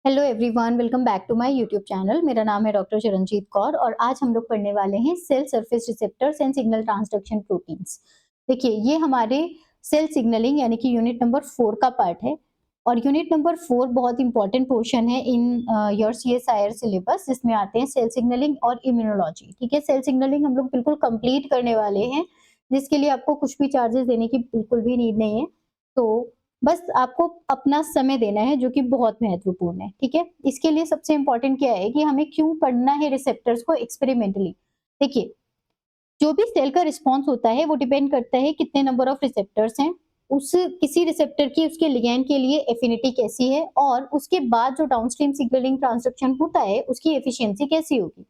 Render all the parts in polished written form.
Hello everyone, welcome back to my YouTube channel. मेरा नाम है डॉक्टर चरणजीत कौर और आज हम लोग पढ़ने वाले हैं cell surface receptors and signal transduction proteins. देखिए, ये हमारे सेल सिग्नलिंग यानी कि यूनिट नंबर 4 का पार्ट है और यूनिट नंबर 4 बहुत इंपॉर्टेंट पोर्शन है इन योर सीएसआईआर सिलेबस, जिसमें आते हैं सेल सिग्नलिंग और इम्यूनोलॉजी। ठीक है, सेल सिग्नलिंग हम लोग बिल्कुल कंप्लीट करने वाले हैं, जिसके लिए आपको कुछ भी चार्जेस देने की बिल्कुल भी नीड नहीं है। तो बस आपको अपना समय देना है, जो कि बहुत महत्वपूर्ण है। ठीक है, इसके लिए सबसे इंपॉर्टेंट क्या है कि हमें क्यों पढ़ना है रिसेप्टर्स को एक्सपेरिमेंटली। देखिए, जो भी सेल का रिस्पॉन्स होता है वो डिपेंड करता है कितने नंबर ऑफ रिसेप्टर्स हैं, उस किसी रिसेप्टर की उसके लिगैंड के लिए एफिनिटी कैसी है और उसके बाद जो डाउनस्ट्रीम सिग्नलिंग ट्रांसडक्शन होता है उसकी एफिशिएंसी कैसी होगी।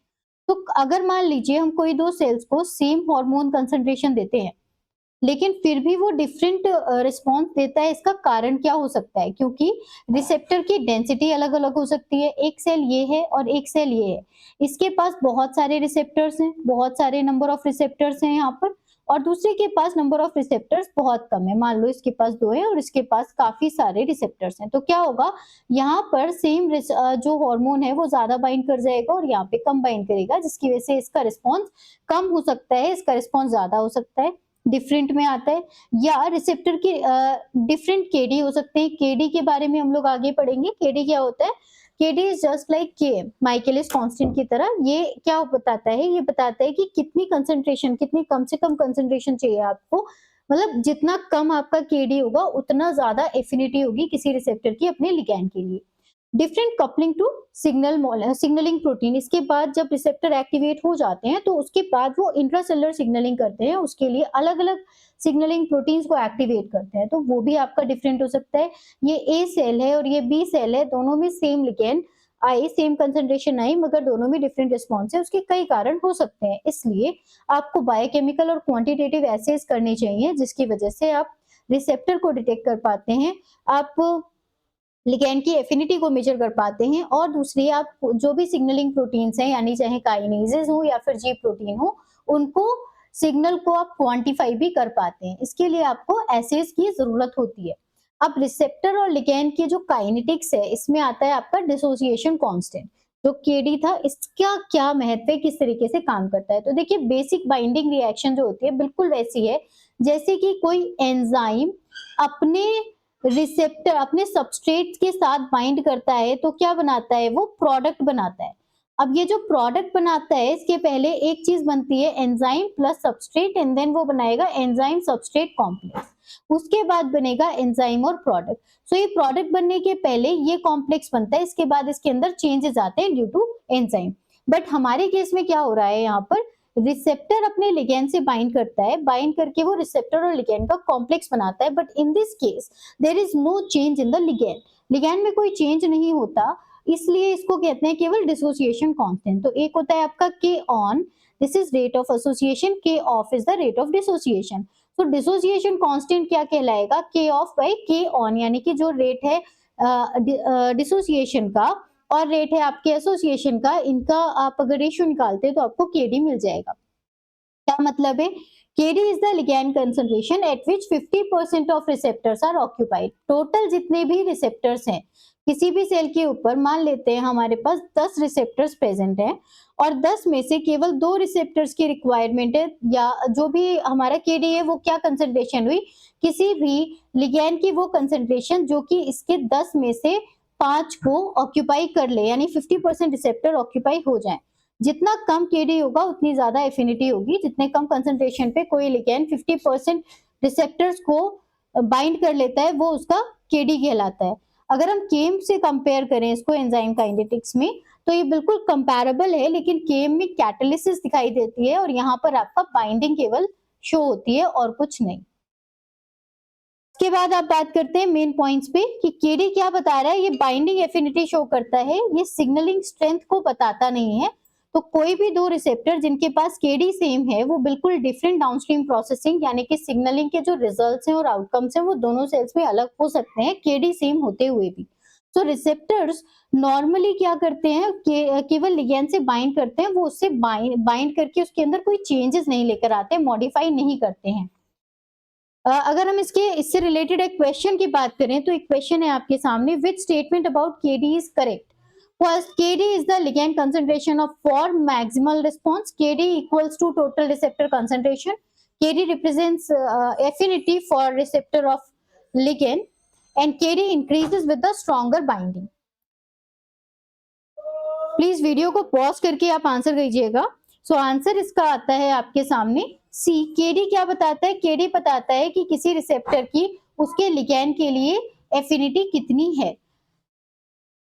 तो अगर मान लीजिए हम कोई दो सेल्स को सेम हार्मोन कंसंट्रेशन देते हैं, लेकिन फिर भी वो डिफरेंट रिस्पॉन्स देता है, इसका कारण क्या हो सकता है? क्योंकि रिसेप्टर की डेंसिटी अलग-अलग हो सकती है। एक सेल ये है और एक सेल ये है। इसके पास बहुत सारे रिसेप्टर्स हैं, बहुत सारे नंबर ऑफ रिसेप्टर्स हैं यहाँ पर, और दूसरे के पास नंबर ऑफ रिसेप्टर्स बहुत कम है। मान लो इसके पास 2 है और इसके पास काफ़ी सारे रिसेप्टर्स हैं। तो क्या होगा? यहाँ पर जो हार्मोन है वो ज़्यादा बाइंड कर जाएगा और यहाँ पे कम बाइंड करेगा, जिसकी वजह से इसका रिस्पॉन्स कम हो सकता है, इसका रिस्पॉन्स ज़्यादा हो सकता है। डिफरेंट में आता है, या रिसेप्टर के डिफरेंट केडी हो सकते हैं। केडी के बारे में हम लोग आगे पढ़ेंगे। केडी क्या होता है? केडी इज जस्ट लाइक के, माइकलिस कांस्टेंट की तरह। ये क्या बताता है? ये बताता है कि कितनी कंसंट्रेशन, कितनी कम से कम कंसंट्रेशन चाहिए आपको। मतलब जितना कम आपका केडी होगा उतना ज्यादा एफिनिटी होगी किसी रिसेप्टर की अपने लिगैंड के लिए। Different coupling to signalling protein. इसके बाद जब रिसेप्टर एक्टिवेट हो जाते हैं तो उसके बाद वो इंट्रासेलुलर सिग्नलिंग करते हैं, उसके लिए अलग अलग सिग्नलिंग प्रोटीन्स को एक्टिवेट करते हैं, तो वो भी आपका डिफरेंट हो सकता है। ये ए सेल है और ये बी सेल है, दोनों में सेम लिगैंड आई, सेम कंसंट्रेशन आई, मगर दोनों में डिफरेंट रिस्पॉन्स है। उसके कई कारण हो सकते हैं, इसलिए आपको बायोकेमिकल और क्वांटिटेटिव एसेस करनी चाहिए, जिसकी वजह से आप रिसेप्टर को डिटेक्ट कर पाते हैं, आप लिगैंड की एफिनिटी को मेजर कर पाते हैं, और दूसरी आप जो भी सिग्नलिंग प्रोटीन्स हैं, यानी चाहे काइनेजेस हो या फिर जी प्रोटीन हो, उनको सिग्नल को आप क्वांटिफाई भी कर पाते हैं। इसके लिए आपको एसेस की जरूरत होती है। अब रिसेप्टर और लिगैंड की जो काइनेटिक्स है, इसमें आता है आपका डिसोसिएशन कांस्टेंट, जो केडी था। इसका क्या महत्व है, किस तरीके से काम करता है? तो देखिए, बेसिक बाइंडिंग रिएक्शन जो होती है बिल्कुल वैसी है जैसे कि कोई एंजाइम अपने रिसेप्टर अपने सबस्ट्रेट के साथ बाइंड करता है, तो क्या बनाता है? वो प्रोडक्ट बनाता है। अब ये जो प्रोडक्ट बनाता है, इसके पहले एक चीज बनती है enzyme plus substrate, and then वो बनाएगा एंजाइम सबस्ट्रेट कॉम्प्लेक्स। उसके बाद बनेगा एंजाइम और प्रोडक्ट। सो ये प्रोडक्ट बनने के पहले ये कॉम्प्लेक्स बनता है, इसके बाद इसके अंदर चेंजेस आते हैं ड्यू टू एंजाइम। बट हमारे केस में क्या हो रहा है? यहाँ पर रिसेप्टर अपने लिगैंड से बाइंड करता है, बाइंड करके वो रिसेप्टर और लिगैंड का कॉम्प्लेक्स बनाता है। But in this case there is no change in the ligand. Ligand में कोई चेंज नहीं होता, इसलिए इसको कहते हैं केवल डिसोसिएशन कांस्टेंट। तो एक होता है आपका K on, this is rate of association, K off is the rate of dissociation. तो डिसोसिएशन कांस्टेंट क्या कहलाएगा? के ऑफ बाय के ऑन, यानी कि जो रेट है डिसोसिएशन का और रेट है आपके एसोसिएशन का, इनका आप अगर रेशियो निकालते हैं तो आपको केडी मिल जाएगा। क्या मतलब है? Kd is the ligand concentration at which 50% of receptors are occupied. Total जितने भी रिसेप्टर्स हैं किसी भी सेल के ऊपर, मान लेते हैं हमारे पास 10 रिसेप्टर्स प्रेजेंट हैं और 10 में से केवल 2 रिसेप्टर्स की रिक्वायरमेंट है, या जो भी हमारा Kd है वो क्या कंसेंट्रेशन हुई? किसी भी लिगैंड की वो कंसेंट्रेशन जो कि इसके 10 में से 5 को ऑक्यूपाई कर ले, यानी 50% रिसेप्टर ऑक्यूपाई हो जाए। जितना कम केडी होगा उतनी ज्यादा एफिनिटी होगी। जितने कम कंसंट्रेशन पे कोई लिगैंड 50% रिसेप्टर्स को बाइंड कर लेता है, वो उसका केडी कहलाता है। अगर हम केम से कंपेयर करें इसको एंजाइम काइनेटिक्स में, तो ये बिल्कुल कंपैरेबल है, लेकिन केम में कैटालिसिस दिखाई देती है और यहाँ पर आपका बाइंडिंग केवल शो होती है और कुछ नहीं। इसके बाद आप बात करते हैं मेन पॉइंट्स पे कि केडी क्या बता रहा है। ये बाइंडिंग एफिनिटी शो करता है, ये सिग्नलिंग स्ट्रेंथ को बताता नहीं है। तो कोई भी दो रिसेप्टर जिनके पास केडी सेम है, वो बिल्कुल डिफरेंट डाउनस्ट्रीम प्रोसेसिंग यानी कि सिग्नलिंग के जो रिजल्ट्स हैं और आउटकम्स हैं वो दोनों सेल्स में अलग हो सकते हैं, केडी सेम होते हुए भी। तो रिसेप्टर्स नॉर्मली क्या करते हैं कि केवल लिगैंड से बाइंड करते हैं, वो उससे बाइंड करके उसके अंदर कोई चेंजेस नहीं लेकर आते, मॉडिफाई नहीं करते हैं। अगर हम इससे रिलेटेड एक क्वेश्चन की बात करें तो एक क्वेश्चन है आपके सामने, which statement about KD is correct? First, KD is the ligand concentration of for maximal response. KD equals to total receptor concentration. KD represents affinity for receptor of ligand, and KD increases with the stronger binding. Please video को pause करके आप answer कीजिएगा. So answer इसका आता है आपके सामने सी. KD क्या बताता है? केडी बताता है कि किसी रिसेप्टर की उसके लिगैंड के लिए एफिनिटी कितनी है.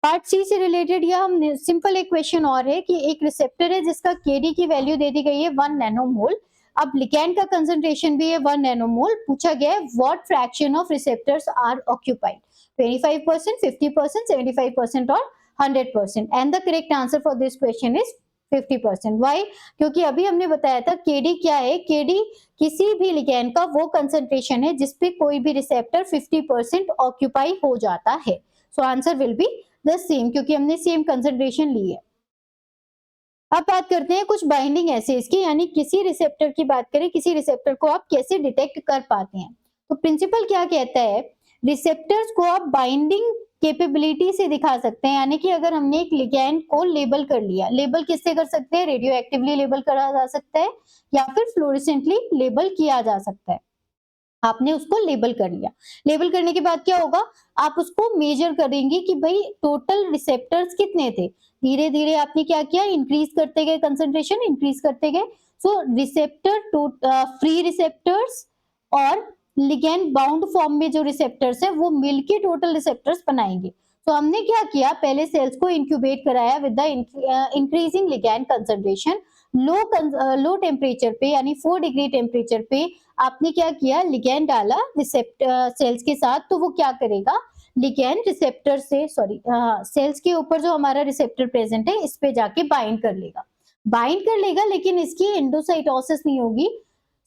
पार्ट सी से रिलेटेड या हम सिंपल एक क्वेश्चन और है कि एक रिसेप्टर है जिसका केडी की वैल्यू दे दी गई है 1 नैनोमोल. अब लिगैंड का कंसंट्रेशन भी है 1 नैनोमोल. पूछा गया है what fraction of receptors are occupied, 25%, 50%, 75% और 100%. And the correct answer for this question is 50%. Why? क्योंकि अभी हमने बताया था केडी क्या है. केडी किसी भी लिगैंड का वो कंसंट्रेशन है जिसपे कोई भी रिसेप्टर 50% ऑक्यूपाई हो जाता है. So answer will be the same, क्योंकि हमने सेम कंसंट्रेशन ली है. अब बात करते हैं कुछ बाइंडिंग ऐसे इसकी, यानी किसी रिसेप्टर की बात करें, किसी रिसेप्टर को आप कैसे डिटेक्ट कर पाते हैं. तो प्रिंसिपल क्या कहता है, रिसेप्टर्स को आप बाइंडिंग कैपेबिलिटी से दिखा सकते हैं. यानी कि अगर हमने एक लिगैंड को लेबल कर लिया, लेबल किससे कर सकते हैं? रेडियो एक्टिवली लेबल करा जा सकता है या फिर फ्लोरेसेंटली लेबल किया जा सकता है. आपने उसको लेबल कर लिया. लेबल करने के बाद क्या होगा, आप उसको मेजर करेंगे कि भाई टोटल रिसेप्टर्स कितने थे. धीरे धीरे आपने क्या किया, इंक्रीज करते गए, कंसंट्रेशन इंक्रीज करते गए. सो रिसेप्टर फ्री रिसेप्टर्स और लिगैंड बाउंड फॉर्म में जो रिसेप्टर्स है वो मिलके टोटल रिसेप्टर्स बनाएंगे. तो हमने क्या किया, पहले सेल्स को इंक्यूबेट कराया with the increasing ligand concentration. Low temperature पे यानी 4 डिग्री टेम्परेचर पे आपने क्या किया, लिगैंड डाला रिसेप्टर सेल्स के साथ. तो वो क्या करेगा, लिगैंड रिसेप्टर से सेल्स के ऊपर जो हमारा रिसेप्टर प्रेजेंट है इस पे जाके बाइंड कर लेगा, लेकिन इसकी एंडोसाइटोसिस नहीं होगी.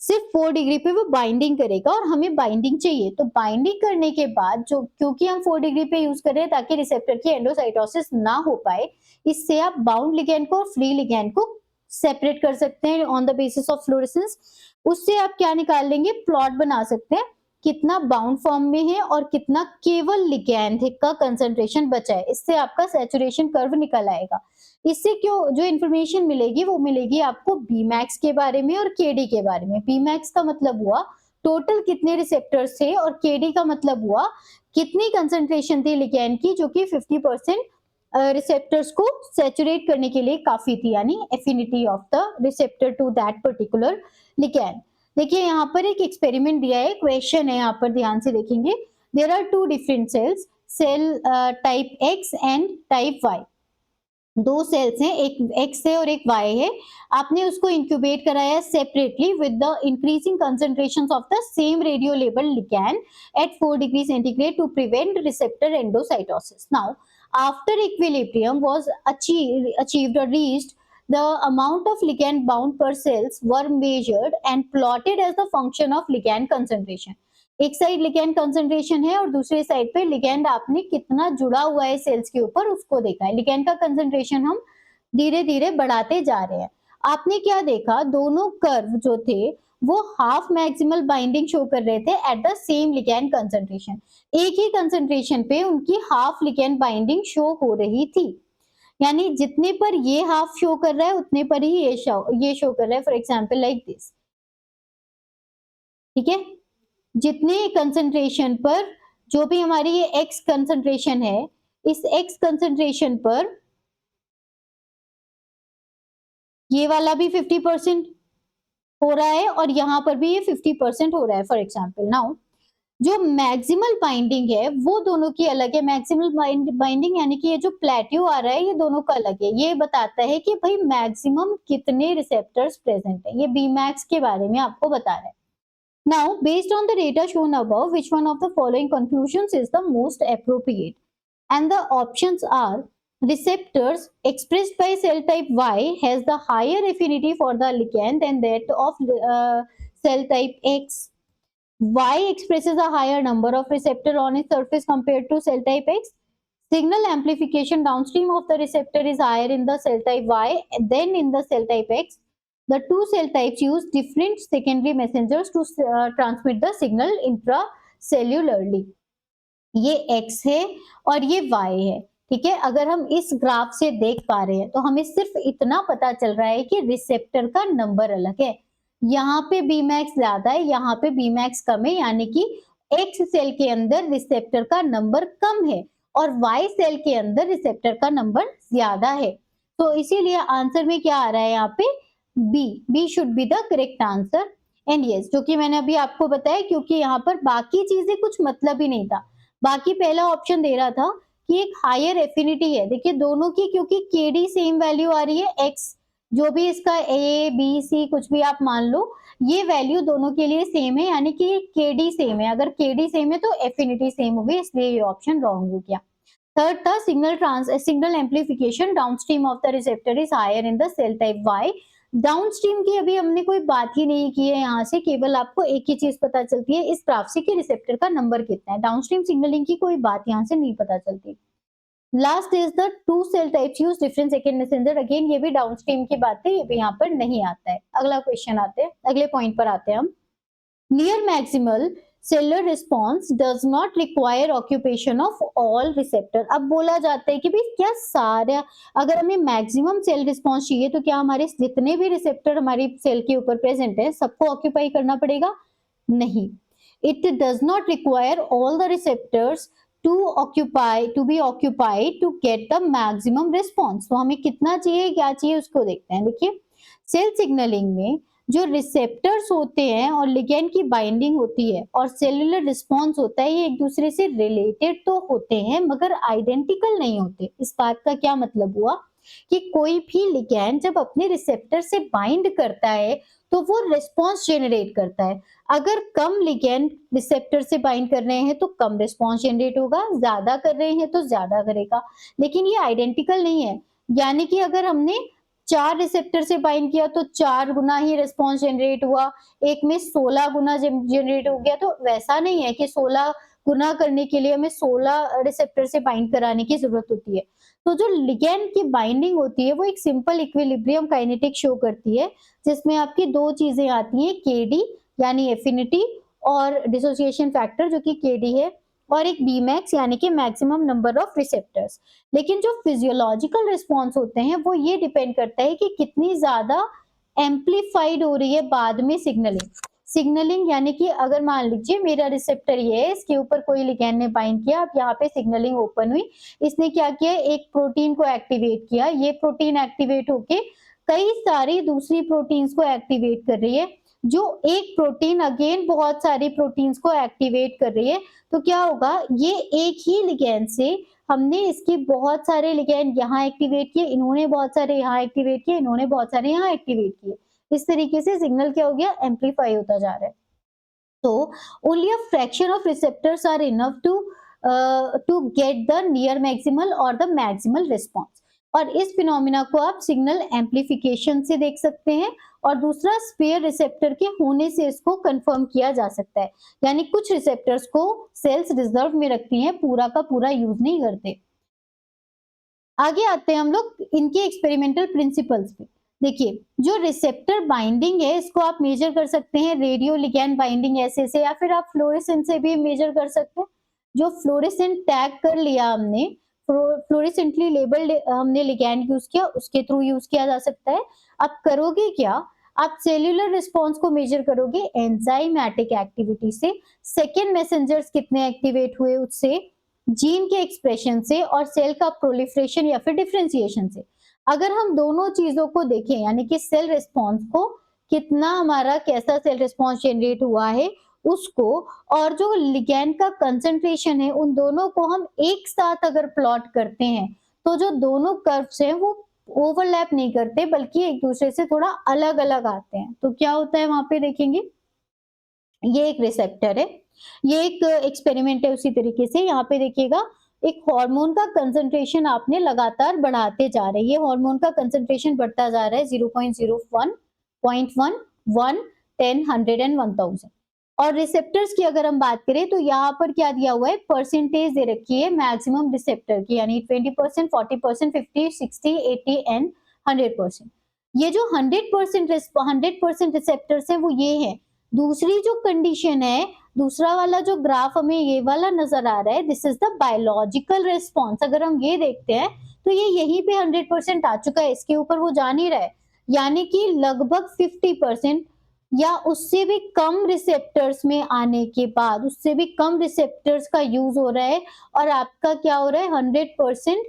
सिर्फ 4 डिग्री पे वो बाइंडिंग करेगा और हमें बाइंडिंग चाहिए. तो बाइंडिंग करने के बाद जो, क्योंकि हम 4 डिग्री पे यूज कर रहे हैं ताकि रिसेप्टर की एंडोसाइटोसिस ना हो पाए, इससे आप बाउंड लिगैंड को और फ्री लिगैंड को सेपरेट कर सकते हैं on the basis of fluorescence. उससे आप क्या निकाल लेंगे, प्लॉट बना सकते हैं कितना बाउंड फॉर्म में है और कितना केवल लिगैंड का कंसंट्रेशन बचा है. इससे आपका सैचुरेशन कर्व निकल आएगा. इससे क्यों जो इंफॉर्मेशन मिलेगी वो मिलेगी आपको बीमैक्स के बारे में और केडी के बारे में. बीमैक्स का मतलब हुआ टोटल कितने रिसेप्टर्स थे और केडी का मतलब हुआ कितनी कंसंट्रेशन थी लिगैंड की, जो कि 50% रिसेप्टर्स को सैचुरेट करने के लिए काफी थी, यानी affinity of the receptor to that particular ligand. देखिए यहाँ पर एक एक्सपेरिमेंट दिया है, क्वेश्चन है, यहाँ पर ध्यान से देखेंगे. There are 2 different cells, cell type X and type Y. 2 cells हैं, एक एक्स है और एक वाई है. आपने उसको इंक्यूबेट कराया separately with the increasing concentrations of the same radio label ligand at 4 degree centigrade to prevent receptor endocytosis. Now after equilibrium was achieved or reached, the amount of ligand bound per cells were measured and plotted as the function of ligand concentration. एक side ligand concentration है और दूसरे side पे ligand आपने कितना जुड़ा हुआ है सेल्स के ऊपर उसको देखा है. लिगैंड का कंसंट्रेशन हम धीरे धीरे बढ़ाते जा रहे हैं. आपने क्या देखा, दोनों कर्व जो थे वो हाफ मैक्सिमल बाइंडिंग शो कर रहे थे at the same ligand concentration. एक ही कंसंट्रेशन पे उनकी हाफ लिगैंड बाइंडिंग शो हो रही थी. यानी जितने पर ये हाफ शो कर रहा है उतने पर ही ये शो कर रहा है. For example like this. ठीक है, जितने कंसंट्रेशन पर जो भी हमारी ये एक्स कंसंट्रेशन है, इस एक्स कंसंट्रेशन पर ये वाला भी 50% हो रहा है और यहाँ पर भी ये 50% हो रहा है. फॉर एग्जाम्पल नाउ जो मैक्सिमल बाइंडिंग है वो दोनों की अलग है. मैक्सिमल बाइंडिंग यानी कि ये जो प्लेट्यू आ रहा है ये दोनों का अलग है. ये बताता है कि भाई मैक्सिमम कितने रिसेप्टर्स प्रेजेंट है. ये बीमैक्स के बारे में आपको बता रहा है. Now based on the data shown above, which one of the following conclusions is the most appropriate? And the options are receptors expressed by cell type Y has the higher affinity for the ligand than that of cell type X. Y expresses a higher number of receptor on its surface compared to cell type X. Signal amplification downstream of the receptor is higher in the cell type Y than in the cell type X. The two cell types use different secondary messengers to transmit the signal intracellularly. ये X है और ये Y है, ठीक है। अगर हम इस ग्राफ से देख पा रहे हैं तो हमें सिर्फ इतना पता चल रहा है कि रिसेप्टर का नंबर अलग है। यहाँ पे Bmax ज्यादा है, यहाँ पे Bmax कम है, यानी कि X सेल के अंदर रिसेप्टर का नंबर कम है और Y सेल के अंदर रिसेप्टर का नंबर ज्यादा है। तो इसीलिए आंसर में क्या आ रहा है यहाँ पे, B should be the correct answer. And yes, जो कि मैंने अभी आपको बताया, क्योंकि यहाँ पर बाकी चीजें कुछ मतलब ही नहीं था। बाकी पहला ऑप्शन दे रहा था कि एक हायर एफिनिटी है, देखिए दोनों की, क्योंकि केडी सेम वैल्यू आ रही है, एक्स जो भी इसका ए बी सी कुछ भी आप मान लो, ये वैल्यू दोनों के लिए सेम है, यानी कि केडी सेम है। अगर केडी सेम है तो एफिनिटी सेम हो गई, इसलिए ये ऑप्शन रॉन्ग हो गया। थर्ड था signal amplification downstream of the receptor is higher in the cell type Y. Downstream की अभी हमने कोई बात ही नहीं की है, यहाँ से केवल आपको एक ही चीज पता चलती है इस ग्राफ से कि रिसेप्टर का नंबर कितना है। डाउनस्ट्रीम सिग्नलिंग की कोई बात यहाँ से नहीं पता चलती। Last is the two cell types use different second messenger. Again ये भी डाउनस्ट्रीम की बात है, ये भी यहाँ पर नहीं आता है। अगला क्वेश्चन आते हैं, अगले पॉइंट पर आते हैं हम। Near maximal cellular response does not require occupation of all receptor. अब बोला जाता है कि भाई क्या सारा, अगर हमें मैक्सिमम सेल रिस्पॉन्स चाहिए तो क्या हमारे जितने भी रिसेप्टर हमारी सेल के ऊपर प्रेजेंट है सबको ऑक्यूपाई करना पड़ेगा? नहीं, it does not require all the receptors to be occupied to get the maximum response. तो हमें कितना चाहिए, क्या चाहिए, उसको देखते हैं। देखिए सेल सिग्नलिंग में जो रिसेप्टर्स होते हैं और लिगैंड की बाइंडिंग होती है और सेलुलर रिस्पॉन्स होता है, ये एक दूसरे से रिलेटेड तो होते हैं मगर आइडेंटिकल नहीं होते। इस बात का क्या मतलब हुआ कि कोई भी लिगैंड जब अपने रिसेप्टर से बाइंड करता है तो वो रिस्पॉन्स जनरेट करता है। अगर कम लिगैंड रिसेप्टर से बाइंड कर रहे हैं तो कम रिस्पॉन्स जनरेट होगा, ज्यादा कर रहे हैं तो ज्यादा करेगा, लेकिन ये आइडेंटिकल नहीं है। यानी कि अगर हमने 4 रिसेप्टर से बाइंड किया तो 4 गुना ही रिस्पॉन्स जनरेट हुआ, एक में 16 गुना जनरेट हो गया। तो वैसा नहीं है कि 16 गुना करने के लिए हमें 16 रिसेप्टर से बाइंड कराने की जरूरत होती है। तो जो लिगैंड की बाइंडिंग होती है वो एक सिंपल इक्विलिब्रियम काइनेटिक शो करती है, जिसमें आपकी दो चीजें आती हैं, केडी यानी एफिनिटी और डिसोसिएशन फैक्टर जो कि केडी है, और एक बीमैक्स यानी कि मैक्सिमम नंबर ऑफ रिसेप्टर्स। लेकिन जो फिजियोलॉजिकल रिस्पॉन्स होते हैं वो ये डिपेंड करता है कि कितनी ज्यादा एम्पलीफाइड हो रही है बाद में सिग्नलिंग यानी कि अगर मान लीजिए मेरा रिसेप्टर ये है, इसके ऊपर कोई लिगैंड ने बाइंड किया, अब यहाँ पे सिग्नलिंग ओपन हुई, इसने क्या किया, एक प्रोटीन को एक्टिवेट किया, ये प्रोटीन एक्टिवेट होके कई सारी दूसरी प्रोटीन्स को एक्टिवेट कर रही है, जो एक प्रोटीन अगेन बहुत सारी प्रोटीन्स को एक्टिवेट कर रही है। तो क्या होगा, ये एक ही लिगैंड से हमने इसके बहुत सारे लिगैंड यहाँ एक्टिवेट किए, इन्होंने बहुत सारे यहाँ एक्टिवेट किए, इन्होंने बहुत सारे यहाँ एक्टिवेट किए। इस तरीके से सिग्नल क्या हो गया, एम्पलीफाई होता जा रहा है। तो only a fraction of receptors are enough to get the near maximal और द मैक्सिमल रिस्पॉन्स। और इस फिनोमिना को आप सिग्नल एम्पलीफिकेशन से देख सकते हैं, और दूसरा स्पेयर रिसेप्टर के होने से इसको कंफर्म किया जा सकता है। यानी कुछ रिसेप्टर्स को सेल्स रिजर्व में रखती हैं, पूरा का पूरा यूज नहीं करते। आगे आते हैं हम लोग इनके एक्सपेरिमेंटल प्रिंसिपल्स पे। देखिए जो रिसेप्टर बाइंडिंग है इसको आप मेजर कर सकते हैं रेडियो लिगैंड बाइंडिंग ऐसे से, या फिर आप फ्लोरेसेंट से भी मेजर कर सकते हैं। जो फ्लोरेसेंट टैग कर लिया हमने, फ्लोरेसेंटली लेबल्ड हमने लिगैंड यूज किया, उसके थ्रू यूज किया जा सकता है। आप करोगे क्या, आप सेल्यूलर रिस्पॉन्स को मेजर करोगे एंजाइमेटिक एक्टिविटी से, सेकेंड मैसेंजर्स कितने एक्टिवेट हुए उससे, जीन के एक्सप्रेशन से, और सेल का प्रोलिफरेशन या फिर डिफरेंशिएशन से। अगर हम दोनों चीजों को देखें यानी कि सेल रिस्पॉन्स को, कितना हमारा कैसा सेल रिस्पॉन्स जनरेट हुआ है उसको, और जो लिगैंड का कंसंट्रेशन है, उन दोनों को हम एक साथ अगर प्लॉट करते हैं तो जो दोनों कर्व्स हैं वो ओवरलैप नहीं करते बल्कि एक दूसरे से थोड़ा अलग अलग आते हैं। तो क्या होता है वहां पे देखेंगे, ये एक रिसेप्टर है, ये एक एक्सपेरिमेंट है उसी तरीके से। यहाँ पे देखिएगा एक हार्मोन का कंसंट्रेशन आपने लगातार बढ़ाते जा रहे हैं, ये हार्मोन का कंसंट्रेशन बढ़ता जा रहा है 0.01, 0.1, 1, 10, 100 एंड 1000। और रिसेप्टर्स की अगर हम बात करें तो यहाँ पर क्या दिया हुआ है, परसेंटेज दे रखी है मैक्सिमम रिसेप्टर की, यानी 20%, 40%, 50, 60, 80 एंड 100%। ये जो 100% रिसेप्टर्स हैं वो ये है। दूसरी जो कंडीशन है, दूसरा वाला जो ग्राफ हमें ये वाला नजर आ रहा है, this is the biological response. अगर हम ये देखते हैं तो ये यहीं पे 100% आ चुका है, इसके ऊपर वो जा नहीं रहा है। यानी कि लगभग 50% या उससे भी कम रिसेप्टर्स में आने के बाद, उससे भी कम रिसेप्टर्स का यूज हो रहा है और आपका क्या हो रहा है, 100%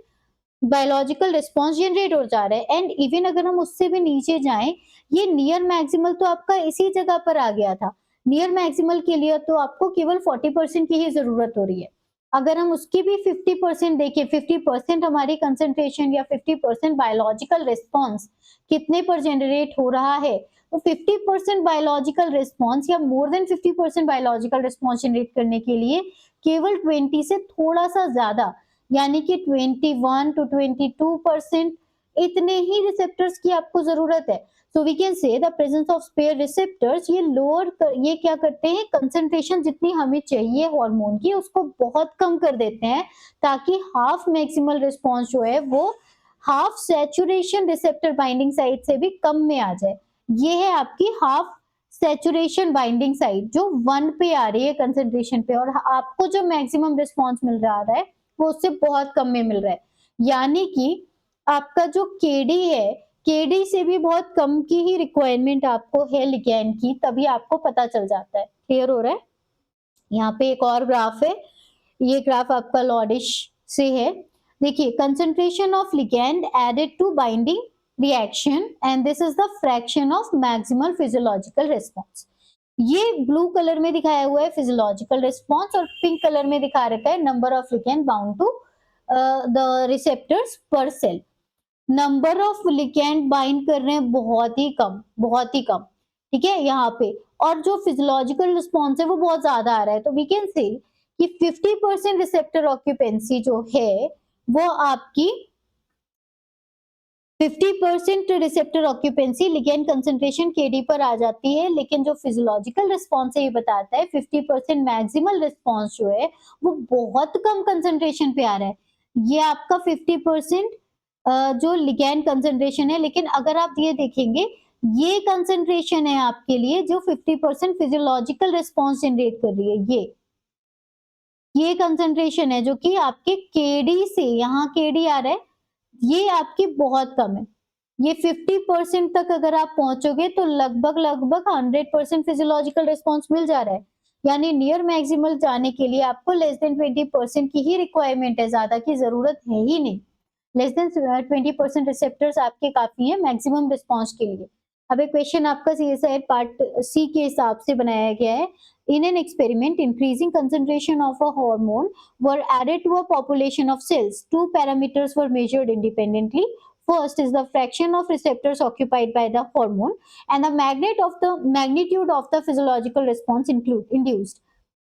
बायोलॉजिकल रिस्पॉन्स जनरेट हो जा रहा है। एंड इवन अगर हम उससे भी नीचे जाएं, ये नियर मैक्सिमल तो आपका इसी जगह पर आ गया था। नियर मैक्सिमल के लिए तो आपको केवल 40% की ही जरूरत हो रही है। अगर हम उसकी भी 50% देखें, 50% हमारी कंसेंट्रेशन या 50% बायोलॉजिकल रिस्पॉन्स कितने पर जनरेट हो रहा है, तो 50% बायोलॉजिकल रिस्पॉन्स या more than 50% biological response generate करने के लिए केवल 20 से थोड़ा सा ज्यादा, यानी कि 21 टू 22% इतने ही रिसेप्टर्स की आपको जरूरत है। So we can say the presence of spare receptors, ये क्या करते हैं, कंसंट्रेशन जितनी हमें चाहिए हार्मोन की उसको बहुत कम कर देते हैं, ताकि हाफ मैक्सिमल रिस्पॉन्स जो है वो half saturation receptor binding site से भी कम में आ जाए। ये है आपकी हाफ सैचुरेशन बाइंडिंग साइट जो 1 पे आ रही है कंसंट्रेशन पे, और आपको जो मैक्सिमम रिस्पॉन्स मिल रहा है वो उससे बहुत कम में मिल रहा है। यानी कि आपका जो केडी है, केडी से भी बहुत कम की ही रिक्वायरमेंट आपको है लिगैंड की, तभी आपको पता चल जाता है। क्लियर हो रहा है? यहाँ पे एक और ग्राफ है, ये ग्राफ आपका लॉडिश से है। देखिए, concentration of ligand added to binding reaction and this is the fraction of maximal physiological response. ये ब्लू कलर में दिखाया हुआ है फिजियोलॉजिकल रिस्पॉन्स, और पिंक कलर में दिखा रखा है number of ligand bound to the receptors per cell. Number of ligand bind कर रहे हैं बहुत ही कम, बहुत ही कम, ठीक है यहाँ पे, और जो फिजियोलॉजिकल रिस्पॉन्स है वो बहुत ज्यादा आ रहा है। तो वी कैन से कि 50% रिसेप्टर ऑक्यूपेंसी जो है वो आपकी 50% receptor occupancy ligand concentration KD पर आ जाती है, लेकिन जो फिजियोलॉजिकल रिस्पॉन्स है ये बताता है 50% मैक्सिमल रिस्पॉन्स जो है वो बहुत कम कंसंट्रेशन पे आ रहा है। ये आपका 50% जो लिगैंड कंसंट्रेशन है, लेकिन अगर आप ये देखेंगे, ये कंसंट्रेशन है आपके लिए जो 50% फिजियोलॉजिकल रिस्पॉन्स जनरेट कर रही है। ये कंसंट्रेशन है जो कि आपके केडी से, यहाँ केडी आ रहा है, ये आपकी बहुत कम है। ये 50% तक अगर आप पहुंचोगे तो लगभग लगभग 100% फिजियोलॉजिकल रिस्पॉन्स मिल जा रहा है। यानी नियर मैक्सिमल जाने के लिए आपको लेस देन 20% की ही रिक्वायरमेंट है, ज्यादा की जरूरत है ही नहीं। लेस देन 20% रिसेप्टर्स आपके काफी है मैक्सिमम रिस्पॉन्स के लिए। अब एक क्वेश्चन आपका सीएसआईआर पार्ट सी के हिसाब से बनाया गया है। In an experiment, increasing concentration of a hormone were added to a population of cells. Two parameters were measured independently. First is the fraction of receptors occupied by the hormone, and the magnitude of the physiological response induced.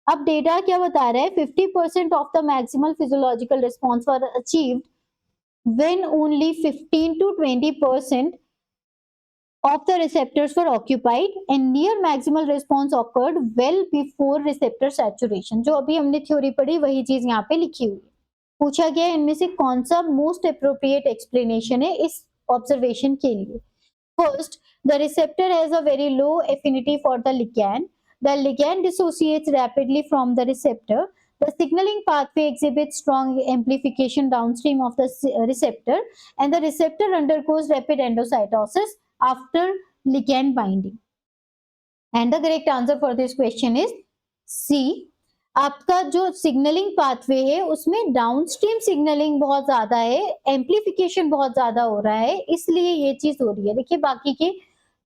अब data क्या बता रहा है, 50% of the maximal physiological response were achieved when only 15 to 20% of the receptors were occupied and near maximal response occurred well before receptor saturation। जो अभी हमने theory पढ़ी वही चीज यहाँ पे लिखी हुई है। पूछा गया इनमें से कौन सा मोस्ट अप्रोप्रिएट एक्सप्लेनेशन है इस ऑब्जर्वेशन के लिए। First, the receptor has a very low affinity for the ligand. The ligand dissociates rapidly from the receptor. The signaling pathway exhibits strong amplification downstream of the receptor, and the receptor undergoes rapid endocytosis after ligand binding. And the correct answer for this question is C. आपका जो signalling pathway है उसमें downstream signalling बहुत ज्यादा है, amplification बहुत ज्यादा हो रहा है, इसलिए ये चीज हो रही है। देखिए, बाकी के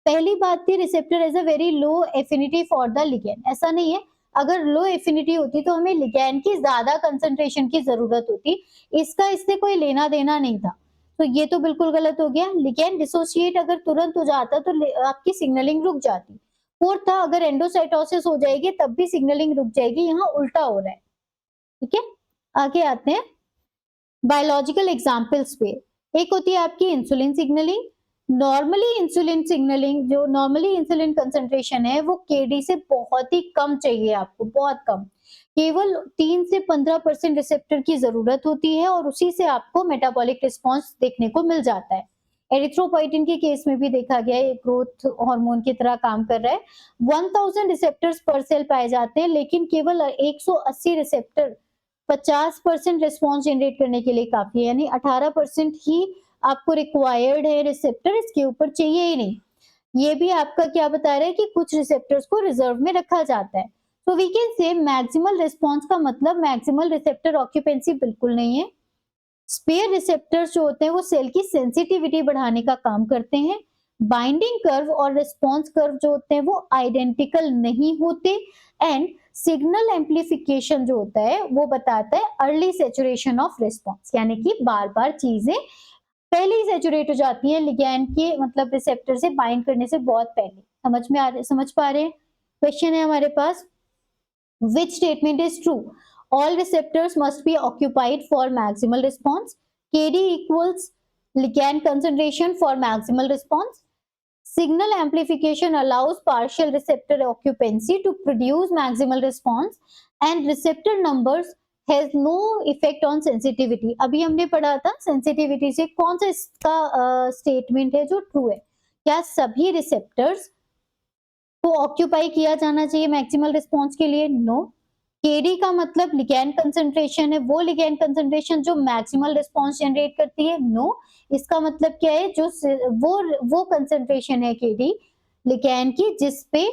पहली बात थी receptor as a very low affinity for the ligand, ऐसा नहीं है। अगर लो एफिनिटी होती तो हमें लिगैंड की ज्यादा कंसंट्रेशन की जरूरत होती, इसका इससे कोई लेना देना नहीं था। तो ये तो बिल्कुल गलत हो गया। लिगैंड डिसोसिएट अगर तुरंत हो जाता तो आपकी सिग्नलिंग रुक जाती। फोर्थ था, अगर एंडोसाइटोसिस हो जाएगी तब भी सिग्नलिंग रुक जाएगी, यहाँ उल्टा हो रहा है। ठीक है, आगे आते हैं बायोलॉजिकल एग्जाम्पल्स पे। एक होती है आपकी insulin signalling. Normally insulin concentration है वो केडी से बहुत ही कम चाहिए आपको, बहुत कम, केवल 3 से 15% रिसेप्टर की जरूरत होती है और उसी से आपको मेटाबॉलिक रिस्पॉन्स देखने को मिल जाता है। एरिथ्रोपोइटिन के केस में भी देखा गया है, ग्रोथ हार्मोन की तरह काम कर रहा है। 1000 रिसेप्टर्स पर सेल पाए जाते हैं, लेकिन केवल 180 रिसेप्टर 50% रिस्पॉन्स जनरेट करने के लिए काफी है, यानी 18% ही आपको रिक्वायर्ड है रिसेप्टर, इसके ऊपर चाहिए ही नहीं। ये भी आपका क्या बता रहा है कि कुछ रिसेप्टर्स को रिजर्व में रखा जाता है। तो we can say maximal response का मतलब मैक्सिमल रिसेप्टर ऑक्यूपेंसी बिल्कुल नहीं है। स्पेयर रिसेप्टर्स जो होते हैं वो सेल की सेंसिटिविटी बढ़ाने का काम करते हैं। बाइंडिंग कर्व और रिस्पॉन्स कर्व जो होते हैं वो आइडेंटिकल नहीं होते। एंड सिग्नल एम्प्लीफिकेशन जो होता है वो बताता है अर्ली सैचुरेशन ऑफ रिस्पॉन्स, यानी कि बार बार चीजें पहले ही सैचुरेट हो जाती है लिगैंड के मतलब रिसेप्टर से बाइंड करने से बहुत पहले। समझ पा रहे हैं? क्वेश्चन है हमारे पास, which statement is true? All receptors must be occupied for maximal response. Kd equals ligand concentration for maximal response. Signal amplification allows partial receptor occupancy to produce maximal response, and receptor numbers has no effect on sensitivity. अभी हमने पढ़ा था sensitivity से कौन सा इसका statement है जो true है? क्या सभी receptors को ऑक्यूपाई किया जाना चाहिए मैक्सिमल रिस्पॉन्स के लिए? नो। केडी का मतलब लिगैंड कंसंट्रेशन है, वो लिगैंड कंसंट्रेशन जो मैक्सिमल रिस्पॉन्स जनरेट करती है? नो। इसका मतलब क्या है, जो वो कंसंट्रेशन है केडी लिगैंड की जिसपे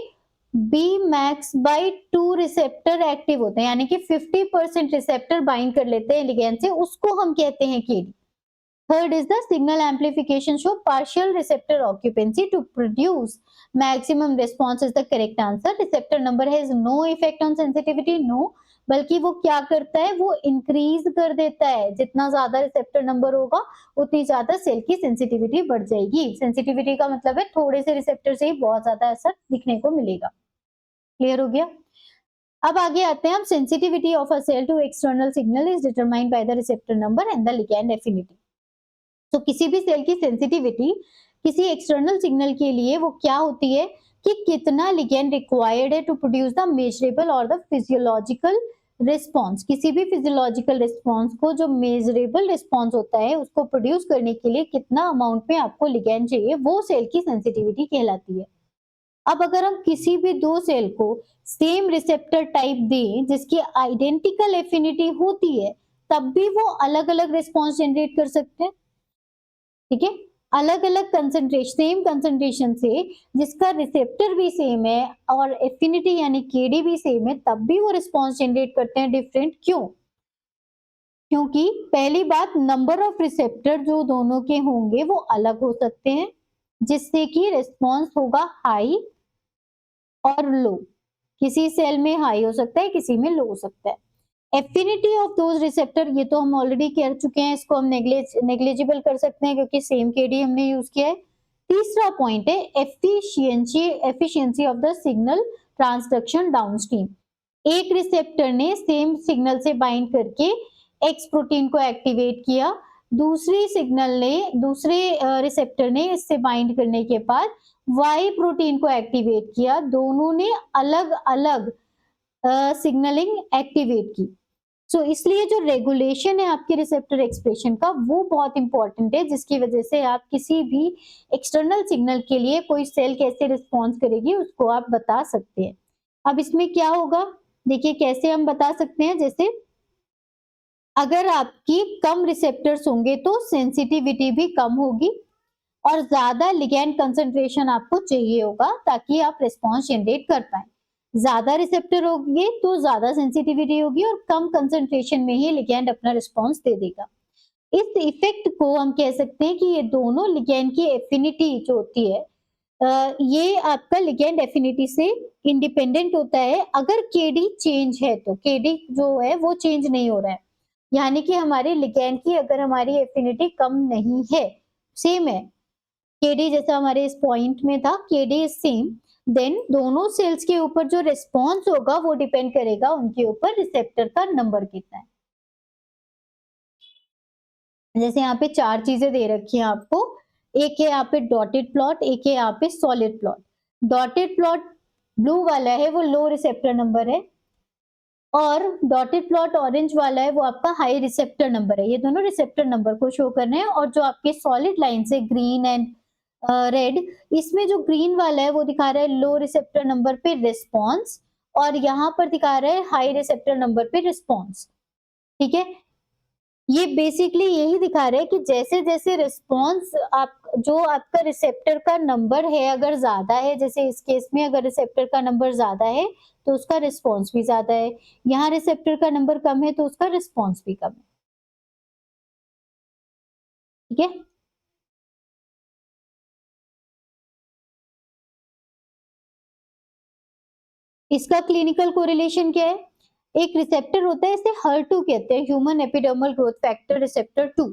B max by 2 receptor active होते हैं, यानी कि 50% रिसेप्टर बाइंड कर लेते हैं लिगैंड से, उसको हम कहते हैं KD. Third is the signal amplification show partial receptor occupancy to produce maximum response is the correct answer. Receptor number has no effect on sensitivity. No, बल्कि वो क्या करता है, वो इंक्रीज कर देता है। जितना ज्यादा रिसेप्टर नंबर होगा उतनी ज्यादा सेल की सेंसिटिविटी बढ़ जाएगी। सेंसिटिविटी का मतलब है थोड़े से रिसेप्टर से ही बहुत ज्यादा असर दिखने को मिलेगा। क्लियर हो गया? अब आगे आते हैं हम, sensitivity of a cell to external signal is determined by the receptor number and the ligand affinity. तो किसी भी सेल की सेंसिटिविटी किसी एक्सटर्नल सिग्नल के लिए वो क्या होती है कि कितना लिगैंड रिक्वायर्ड है टू प्रोड्यूस द मेजरेबल और द फिजियोलॉजिकल रिस्पॉन्स। किसी भी फिजियोलॉजिकल रिस्पॉन्स को, जो मेजरेबल रिस्पॉन्स होता है, उसको प्रोड्यूस करने के लिए कितना अमाउंट में आपको लिगैंड चाहिए, वो सेल की सेंसिटिविटी कहलाती है। अब अगर हम किसी भी दो सेल को सेम रिसेप्टर टाइप दें जिसकी आइडेंटिकल एफिनिटी होती है, तब भी वो अलग अलग रिस्पॉन्स जनरेट कर सकते हैं। ठीक है, अलग अलग कंसंट्रेशन, सेम कंसंट्रेशन से जिसका रिसेप्टर भी सेम है और एफिनिटी यानी केडी भी सेम है, तब भी वो रिस्पॉन्स जनरेट करते हैं डिफरेंट। क्यों? क्योंकि पहली बात, नंबर ऑफ रिसेप्टर जो दोनों के होंगे वो अलग हो सकते हैं, जिससे कि रिस्पॉन्स होगा हाई और लो। किसी सेल में हाई हो सकता है, किसी में लो हो सकता है। एफिनिटी ऑफ दोज रिसेप्टर, ये तो हम ऑलरेडी कह चुके हैं, इसको हम नेग्लिजिबल कर सकते हैं क्योंकि सेम केडी हमने यूज किया है। तीसरा पॉइंट है efficiency of the signal transduction downstream. एक रिसेप्टर ने सेम सिग्नल से बाइंड करके एक्स प्रोटीन को एक्टिवेट किया, दूसरे रिसेप्टर ने इससे बाइंड करने के बाद वाई प्रोटीन को एक्टिवेट किया। दोनों ने अलग अलग सिग्नलिंग एक्टिवेट की। सो इसलिए जो रेगुलेशन है आपके रिसेप्टर एक्सप्रेशन का, वो बहुत इंपॉर्टेंट है, जिसकी वजह से आप किसी भी एक्सटर्नल सिग्नल के लिए कोई सेल कैसे रिस्पॉन्स करेगी उसको आप बता सकते हैं। अब इसमें क्या होगा, देखिए कैसे हम बता सकते हैं। जैसे अगर आपकी कम रिसेप्टर्स होंगे तो सेंसिटिविटी भी कम होगी और ज्यादा लिगैंड कंसंट्रेशन आपको चाहिए होगा ताकि आप रिस्पॉन्स जनरेट कर पाए। ज्यादा रिसेप्टर होंगे तो ज्यादा सेंसिटिविटी होगी और कम कंसंट्रेशन में ही लिगैंड अपना रिस्पॉन्स दे देगा। इस इफेक्ट को हम कह सकते हैं कि ये दोनों लिगैंड की एफिनिटी जो होती है, ये आपका लिगैंड एफिनिटी से इंडिपेंडेंट होता है। अगर केडी चेंज है तो केडी जो है वो चेंज नहीं हो रहा है, यानी कि हमारे लिगैंड की अगर हमारी एफिनिटी कम नहीं है, सेम है, केडी जैसा हमारे इस पॉइंट में था, केडी इज सेम, देन दोनों सेल्स के ऊपर जो रिस्पॉन्स होगा वो डिपेंड करेगा उनके ऊपर रिसेप्टर का नंबर कितना है। जैसे यहाँ पे 4 चीजें दे रखी हैं आपको, एक है यहाँ पे डॉटेड प्लॉट, एक है यहाँ पे solid plot. Dotted plot blue वाला है वो लो रिसेप्टर नंबर है और डॉटेड प्लॉट ऑरेंज वाला है वो आपका हाई रिसेप्टर नंबर है। ये दोनों रिसेप्टर नंबर को शो कर रहे हैं और जो आपके सॉलिड लाइन्स है ग्रीन एंड रेड, इसमें जो ग्रीन वाला है वो दिखा रहा है लो रिसेप्टर नंबर पे रिस्पॉन्स और यहाँ पर दिखा रहा है हाई रिसेप्टर नंबर पे रिस्पॉन्स। ठीक है, ये बेसिकली यही दिखा रहा है कि जैसे-जैसे रिस्पॉन्स आप जो आपका रिसेप्टर का नंबर है अगर ज़्यादा है, जैसे इस केस में अगर रिसेप्टर का नंबर ज़्यादा है, तो उसका रिस्पॉन्स भी ज़्यादा है। यहाँ रिसेप्टर का नंबर कम है, तो उसका रिस्पॉन्स भी कम है। ठीक है? इसका क्लिनिकल कोरिलेशन क्या है? एक रिसेप्टर होता है, इसे HER2 कहते हैं, human epidermal growth factor receptor 2।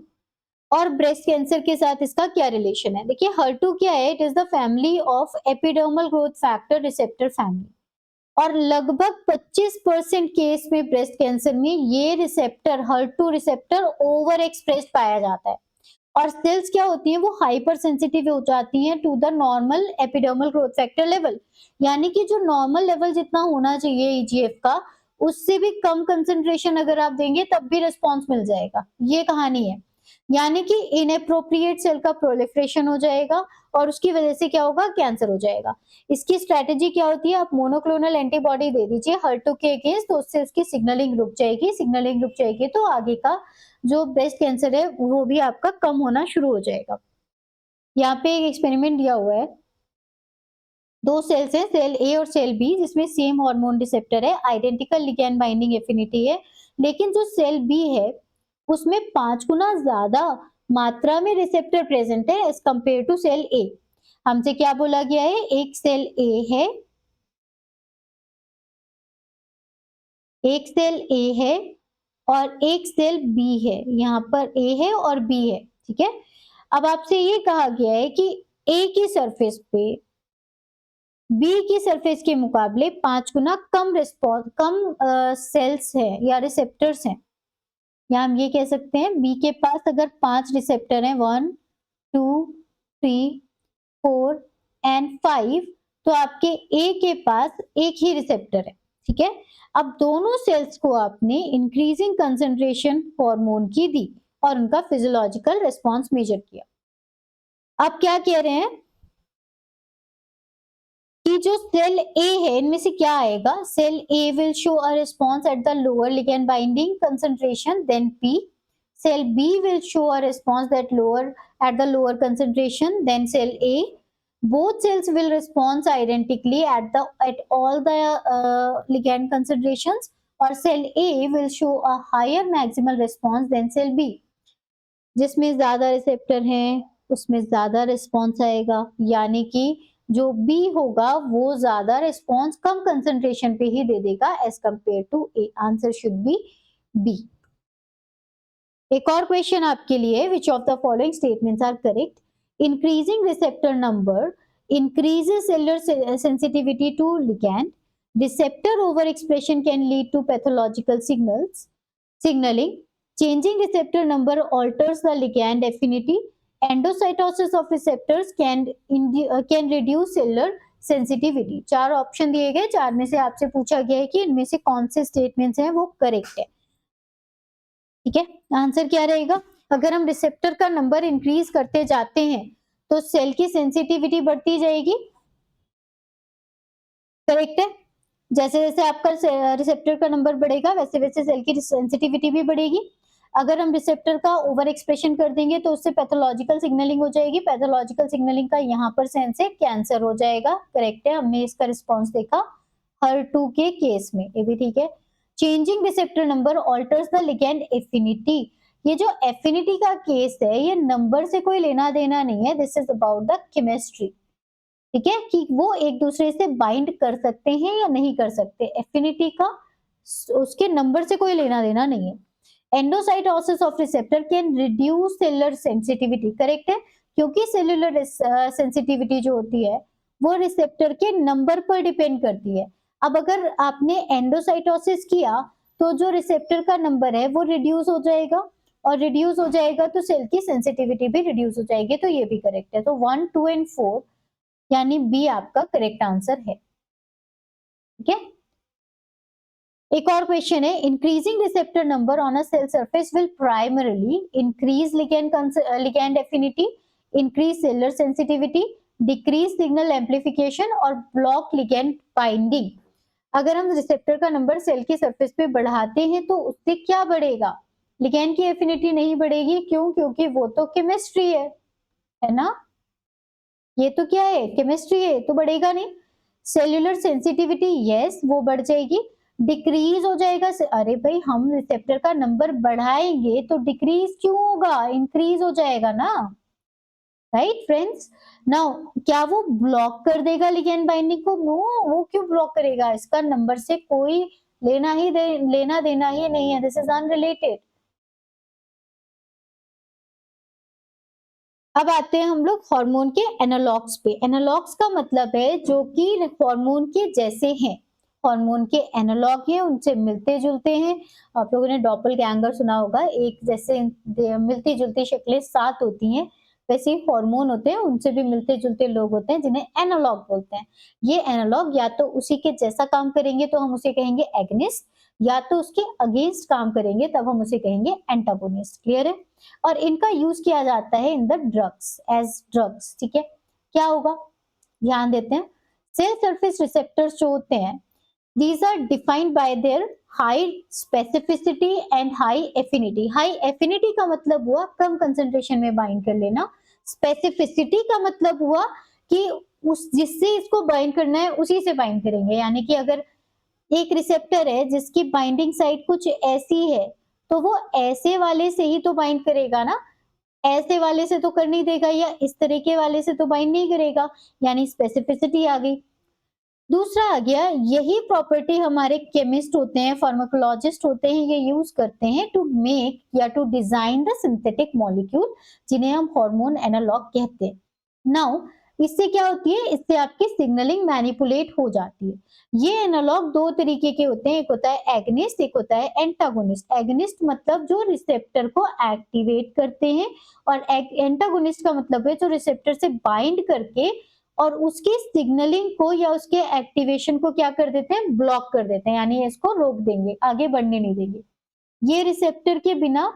और ब्रेस्ट कैंसर के साथ इसका क्या रिलेशन है? देखिए HER2 क्या है? It is the family of epidermal growth factor receptor family और लगभग 25% केस में ब्रेस्ट कैंसर में ये receptor HER2 receptor over expressed पाया जाता है और सेल्स क्या होती हैं वो हाइपर सेंसिटिव हो जाती हैं to the normal epidermal growth factor level, यानी कि जो नॉर्मल लेवल जितना होना चाहिए ईजीएफ का उससे भी कम कंसंट्रेशन अगर आप देंगे तब भी रिस्पॉन्स मिल जाएगा। ये कहानी है, यानी कि इनएप्रोप्रिएट सेल का प्रोलिफरेशन हो जाएगा और उसकी वजह से क्या होगा, कैंसर हो जाएगा। इसकी स्ट्रेटेजी क्या होती है, आप मोनोक्लोनल एंटीबॉडी दे दीजिए HER2 के अगेंस्ट, तो उससे उसकी सिग्नलिंग रुक जाएगी। सिग्नलिंग रुक जाएगी तो आगे का जो ब्रेस्ट कैंसर है वो भी आपका कम होना शुरू हो जाएगा। यहाँ पे एक एक्सपेरिमेंट दिया हुआ है, दो सेल्स हैं, सेल ए और सेल बी, जिसमें सेम हार्मोन रिसेप्टर है, आइडेंटिकल लिगैंड बाइंडिंग एफिनिटी है, लेकिन जो सेल बी है उसमें 5 गुना ज्यादा मात्रा में रिसेप्टर प्रेजेंट है एज कंपेयर टू सेल ए। हमसे क्या बोला गया है, एक सेल ए है, एक सेल ए है और एक सेल बी है। यहाँ पर ए है और बी है। ठीक है, अब आपसे ये कहा गया है कि ए की सरफेस पे बी की सरफेस के मुकाबले 5 गुना कम रिस्पॉन्स कम सेल्स है या रिसेप्टर्स हैं, या हम ये कह सकते हैं बी के पास अगर 5 रिसेप्टर हैं 1 2 3 4 एंड 5, तो आपके ए के पास एक ही रिसेप्टर है। ठीक है, अब दोनों सेल्स को आपने इंक्रीजिंग कंसंट्रेशन हार्मोन की दी और उनका फिजियोलॉजिकल रिस्पॉन्स मेजर किया। अब क्या कह रहे हैं कि जो सेल ए है इनमें से क्या आएगा, cell A will show a response at the lower ligand binding concentration than P, cell B will show a response that lower at the lower concentration than cell A. Both cells will respond identically at all the ligand concentrations, or cell A will show a higher maximal response than cell B. जिसमें ज्यादा receptor हैं उसमें ज्यादा response आएगा, यानी कि जो B होगा वो ज्यादा रिस्पॉन्स कम कंसंट्रेशन पे ही दे देगा as compare to A. Answer should be B. एक और क्वेश्चन आपके लिए, which of the following statements are correct? Increasing receptor number increases cellular sensitivity to ligand. Receptor overexpression can lead to pathological signaling. Changing receptor number alters the ligand affinity. Endocytosis of receptors can reduce cellular sensitivity. चार option दिए गए, चार में से आपसे पूछा गया है कि इनमें से कौन से स्टेटमेंट्स हैं वो करेक्ट है। ठीक है, आंसर क्या रहेगा? अगर हम रिसेप्टर का नंबर इंक्रीज करते जाते हैं तो सेल की सेंसिटिविटी बढ़ती जाएगी। करेक्ट है, जैसे जैसे आपका रिसेप्टर का नंबर बढ़ेगा वैसे वैसे सेल की सेंसिटिविटी भी बढ़ेगी। अगर हम रिसेप्टर का ओवर एक्सप्रेशन कर देंगे तो उससे पैथोलॉजिकल सिग्नलिंग हो जाएगी। पैथोलॉजिकल सिग्नलिंग का यहाँ पर सेंस है कैंसर हो जाएगा। करेक्ट है, हमने इसका रिस्पॉन्स देखा HER2 के केस में, ये भी ठीक है। Changing receptor number alters the ligand affinity. ये जो एफिनिटी का केस है ये नंबर से कोई लेना देना नहीं है, this is about the chemistry. ठीक है, कि वो एक दूसरे से बाइंड कर सकते हैं या नहीं कर सकते, एफिनिटी का उसके नंबर से कोई लेना देना नहीं है। Endocytosis of receptor can reduce cellular sensitivity. Correct है, क्योंकि सेलुलर सेंसिटिविटी जो होती है वो रिसेप्टर के नंबर पर डिपेंड करती है। अब अगर आपने एंडोसाइटोसिस किया तो जो रिसेप्टर का नंबर है वो रिड्यूस हो जाएगा और रिड्यूस हो जाएगा तो सेल की सेंसिटिविटी भी रिड्यूस हो जाएगी, तो ये भी करेक्ट है। तो 1 2 एंड 4 यानी बी आपका करेक्ट आंसर है। ठीक है, एक और क्वेश्चन है, increasing receptor number on a cell surface will primarily increase ligand affinity, increase cellular sensitivity, decrease signal amplification और ब्लॉक लिगैंड बाइंडिंग। अगर हम रिसेप्टर का नंबर सेल की सरफेस पे बढ़ाते हैं तो उससे क्या बढ़ेगा? लिगैंड की एफिनिटी नहीं बढ़ेगी। क्यों? क्योंकि वो तो केमिस्ट्री है ना? ये तो क्या है? केमिस्ट्री है, तो बढ़ेगा नहीं। सेल्यूलर सेंसिटिविटी, यस, वो बढ़ जाएगी। डिक्रीज हो जाएगा। अरे भाई, हम रिसेप्टर का नंबर बढ़ाएंगे तो डिक्रीज क्यों होगा? इंक्रीज हो जाएगा ना, राइट फ्रेंड्स? नाउ क्या वो ब्लॉक कर देगा लिगैंड बाइंडिंग को? नो, वो क्यों ब्लॉक करेगा? इसका नंबर से कोई लेना देना ही नहीं है। This is unrelated. अब आते हैं हम लोग हार्मोन के एनालॉग्स पे। एनालॉग्स का मतलब है जो कि हार्मोन के जैसे हैं, हार्मोन के एनालॉग हैं, उनसे मिलते जुलते हैं। आप लोगों ने डॉपलगैंगर सुना होगा, एक जैसे मिलती जुलती शक्लें सात होती हैं, वैसे ही हार्मोन होते हैं, उनसे भी मिलते जुलते लोग होते हैं जिन्हें एनालॉग बोलते हैं। ये एनालॉग या तो उसी के जैसा काम करेंगे तो हम उसे कहेंगे एगनिस्ट, या तो उसके अगेंस्ट काम करेंगे तब हम उसे कहेंगे एंटागोनिस्ट। क्लियर है? और इनका यूज किया जाता है in the drugs, as drugs. ठीक है, क्या होगा? ध्यान देते हैं। सेल सरफेस रिसेप्टर्स जो होते हैं, these are defined by their high specificity and high affinity। high affinity का मतलब हुआ कम कंसंट्रेशन में बाइंड कर लेना। स्पेसिफिसिटी का मतलब हुआ कि उस जिससे इसको बाइंड करना है उसी से बाइंड करेंगे। यानी कि अगर एक रिसेप्टर है जिसकी बाइंडिंग साइट कुछ ऐसी है तो वो ऐसे वाले से ही तो बाइंड करेगा ना, ऐसे वाले से तो कर नहीं देगा, या इस तरीके वाले से तो बाइंड नहीं करेगा, यानी स्पेसिफिसिटी आ गई। दूसरा आ गया, यही प्रॉपर्टी हमारे केमिस्ट होते हैं, फार्माकोलॉजिस्ट होते हैं, ये यूज करते हैं टू मेक या to design the synthetic molecule जिन्हें हम हार्मोन एनालॉग कहते हैं। नाउ इससे क्या होती है? इससे आपकी सिग्नलिंग मैनिपुलेट हो जाती है। ये एनालॉग दो तरीके के होते हैं, एक होता है एगनिस्ट, एक होता है एंटागोनिस्ट। एगनिस्ट मतलब जो रिसेप्टर को एक्टिवेट करते हैं, और एंटागोनिस्ट का मतलब है जो रिसेप्टर से बाइंड करके और उसकी सिग्नलिंग को या उसके एक्टिवेशन को क्या कर देते हैं? ब्लॉक कर देते हैं, यानी इसको रोक देंगे, आगे बढ़ने नहीं देंगे। ये रिसेप्टर के बिना,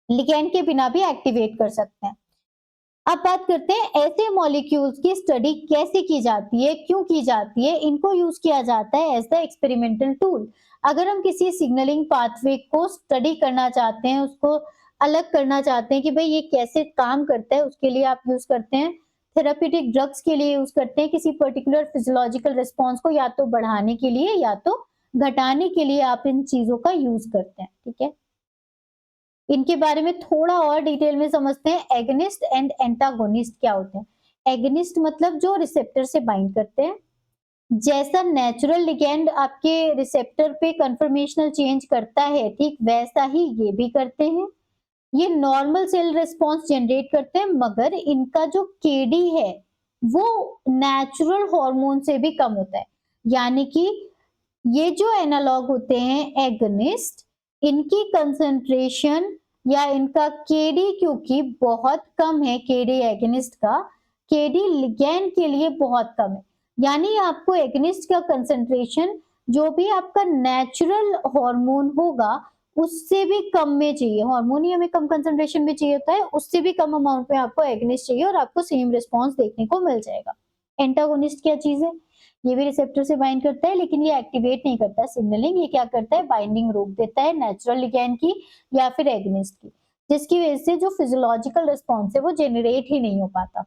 लिगैंड के बिना भी एक्टिवेट कर सकते हैं। अब बात करते हैं ऐसे मॉलिक्यूल्स की स्टडी कैसे की जाती है, क्यों की जाती है। इनको यूज किया जाता है एज द एक्सपेरिमेंटल टूल। अगर हम किसी सिग्नलिंग पाथवे को स्टडी करना चाहते हैं, उसको अलग करना चाहते हैं कि भाई ये कैसे काम करता है, उसके लिए आप यूज करते हैं। थेराप्यूटिक ड्रग्स के लिए यूज करते हैं, किसी पर्टिकुलर फिजियोलॉजिकल रिस्पॉन्स को या तो बढ़ाने के लिए या तो घटाने के लिए आप इन चीजों का यूज करते हैं। ठीक है, इनके बारे में थोड़ा और डिटेल में समझते हैं। एगनिस्ट एंड एंटागोनिस्ट क्या होते हैं? एगनिस्ट मतलब जो रिसेप्टर से बाइंड करते हैं, जैसा नेचुरल लिगैंड आपके रिसेप्टर पे कन्फर्मेशनल चेंज करता है, ठीक वैसा ही ये भी करते हैं। ये नॉर्मल सेल रिस्पॉन्स जनरेट करते हैं, मगर इनका जो केडी है वो नेचुरल हार्मोन से भी कम होता है। यानी कि ये जो एनालॉग होते हैं एगनिस्ट, इनकी कंसंट्रेशन या इनका केडी क्योंकि बहुत कम है, केडी एगनिस्ट का, केडी लिगैंड के लिए बहुत कम है। यानी आपको एगनिस्ट का कंसंट्रेशन जो भी आपका नेचुरल हार्मोन होगा उससे भी कम में चाहिए। हार्मोन ही हमें कम कंसंट्रेशन में चाहिए होता है, उससे भी कम अमाउंट में आपको एगनिस्ट चाहिए और आपको सेम रिस्पॉन्स देखने को मिल जाएगा। एंटागोनिस्ट क्या चीज है? ये भी रिसेप्टर से बाइंड करता है लेकिन ये एक्टिवेट नहीं करता सिग्नलिंग। ये क्या करता है? बाइंडिंग रोक देता है नेचुरल लिगैंड की या फिर एगनिस्ट की, जिसकी वजह से जो फिजियोलॉजिकल रिस्पॉन्स है वो जेनरेट ही नहीं हो पाता।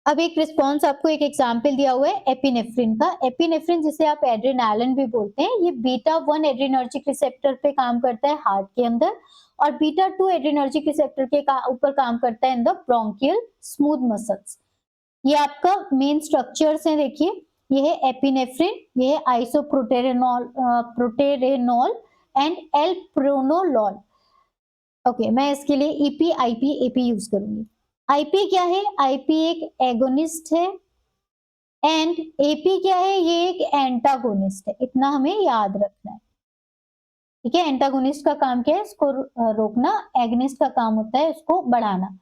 अब एक रिस्पॉन्स आपको एक एग्जाम्पल दिया हुआ है एपिनेफ्रिन का। एपिनेफ्रिन जिसे आप एड्रेनालिन भी बोलते हैं, ये बीटा 1 एड्रेनर्जिक रिसेप्टर पे काम करता है हार्ट के अंदर, और बीटा 2 एड्रेनर्जिक रिसेप्टर के ऊपर काम करता है in the bronchial smooth muscles. ये आपका मेन स्ट्रक्चर्स हैं, देखिए ये है एपिनेफ्रिन, ये है आइसोप्रोटेरेनॉल, प्रोटेरेनॉल एंड एलप्रोनोलॉल। ओके, मैं इसके लिए ईपी आईपी एपी यूज करूंगी। आईपी क्या है? आईपी एक एगोनिस्ट है, एंड एपी क्या है? ये एक एंटागोनिस्ट है। इतना हमें याद रखना है। ठीक है, एंटागोनिस्ट का काम क्या है? इसको रोकना। एगनिस्ट का काम होता है इसको बढ़ाना।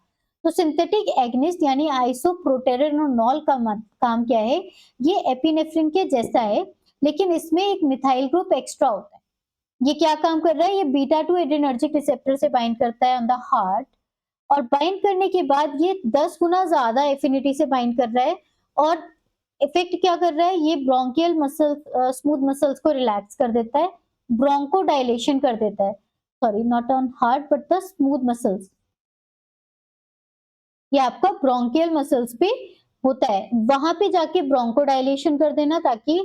तो सिंथेटिक एगनिस्ट यानी आइसोप्रोटेरेनोल का काम क्या है? ये एपिनेफ्रिन के जैसा है, लेकिन इसमें एक मिथाइल ग्रुप एक्स्ट्रा होता है। ये क्या काम कर रहा है? ये बीटा 2 एड्रेनर्जिक रिसेप्टर से बाइंड करता है ऑन द हार्ट, और बाइंड करने के बाद ये 10 गुना ज़्यादा एफिनिटी से बाइंड कर रहा है, और इफेक्ट क्या कर रहा है? ये ब्रोंकियल मसल स्मूथ मसल्स को रिलैक्स कर देता है, ब्रोंको डायलेशन कर देता है। Sorry, not on heart but the smooth muscles. ये आपका ब्रोंकियल मसल्स पे होता है, वहां पे जाके ब्रोंको डायलेशन कर देना, ताकि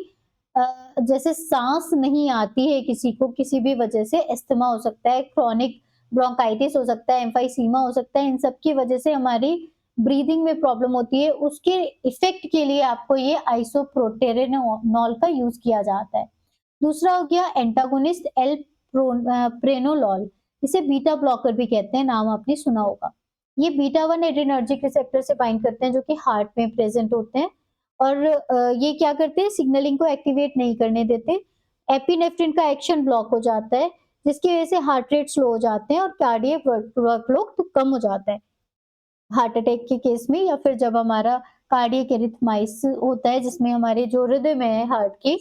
जैसे सांस नहीं आती है किसी को किसी भी वजह से, अस्थमा हो सकता है, क्रोनिक ब्रोंकाइटिस हो सकता है, एम्फाइसीमा हो सकता है, इन सब की वजह से हमारी ब्रीदिंग में प्रॉब्लम होती है, उसके इफेक्ट के लिए आपको ये आइसोप्रोटेरेनॉल का यूज किया जाता है। दूसरा हो गया एंटागोनिस्ट एल प्रेनोलॉल, इसे बीटा ब्लॉकर भी कहते हैं, नाम आपने सुना होगा। ये बीटा 1 एड्रेनर्जिक रिसेप्टर से बाइंड करते हैं, जो कि हार्ट में प्रेजेंट होते हैं, और ये क्या करते हैं? सिग्नलिंग को एक्टिवेट नहीं करने देते। एपिनेफ्रिन का एक्शन ब्लॉक हो जाता है, जिसकी वजह से हार्ट रेट स्लो हो जाते हैं और कार्डियक वर्कलोड तो कम हो जाता है हार्ट अटैक के केस में, या फिर जब हमारा कार्डियक एरिथमाइस होता है, जिसमें हमारे जो हृदय में है हार्ट की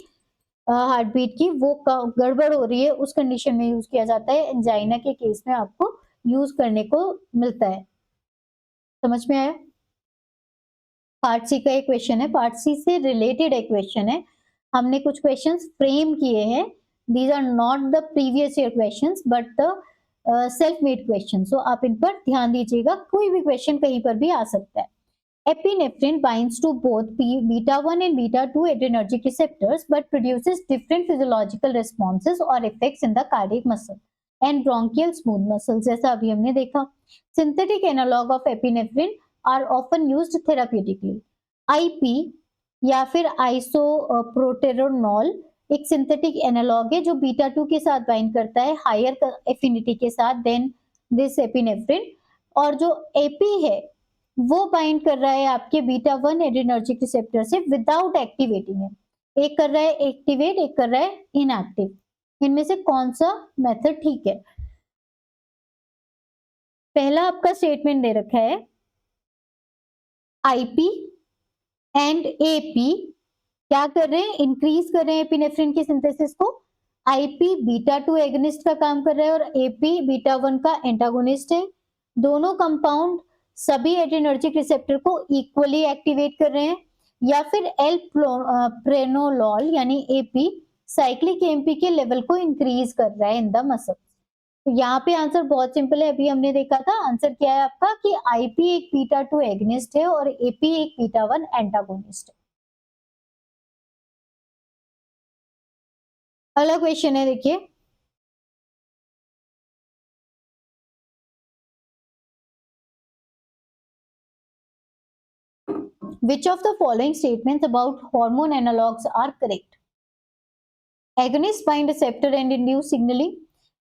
हार्ट बीट की वो गड़बड़ हो रही है, उस कंडीशन में यूज किया जाता है। एंजाइना के केस में आपको यूज करने को मिलता है। समझ में आया? पार्ट सी का एक क्वेश्चन है, पार्ट सी से रिलेटेड एक क्वेश्चन है। हमने कुछ क्वेश्चंस फ्रेम किए हैं, these are not the previous year questions but the self made question, so आप इन पर ध्यान दीजिएगा, कोई भी क्वेश्चन कहीं पर भी आ सकता है। Epinephrine binds to both beta 1 and beta 2 adrenergic receptors but produces different physiological responses or effects in the cardiac muscle and bronchial smooth muscles, जैसा अभी हमने देखा। Synthetic analog of epinephrine are often used therapeutically. IP या फिर isoproterenol एक synthetic analogue है जो beta 2 के साथ बाइंड करता है हायर एफिनिटी के साथ देन दिस एपिनेफ्रिन, और जो एपी है वो बाइंड कर रहा है आपके बीटा 1 एड्रेनर्जिक रिसेप्टर से विदाउट एक्टिवेटिंग है। एक कर रहा है एक्टिवेट, एक कर रहा है इनएक्टिव। इनमें से कौन सा मेथड ठीक है? पहला आपका स्टेटमेंट दे रखा है आईपी एंड एपी क्या कर रहे हैं? इंक्रीज कर रहे हैं एपिनेफ्रिन की सिंथेसिस को। आईपी बीटा 2 एगोनिस्ट का काम कर रहा है और एपी बीटा 1 का एंटागोनिस्ट है। दोनों कंपाउंड सभी एड्रेनर्जिक रिसेप्टर को इक्वली एक्टिवेट कर रहे हैं, या फिर एल प्रेनोलॉल यानी एपी साइक्लिक एमपी के लेवल को इंक्रीज कर रहा है इन द मसल। तो यहाँ पे आंसर बहुत सिंपल है, अभी हमने देखा था। आंसर क्या है आपका कि आईपी एक बीटा 2 एगनिस्ट है और एपी एक बीटा 1 एंटागोनिस्ट है। अगला क्वेश्चन है, देखिए which of the following statements about hormone analogs are correct? Agonists bind receptor and induce signaling.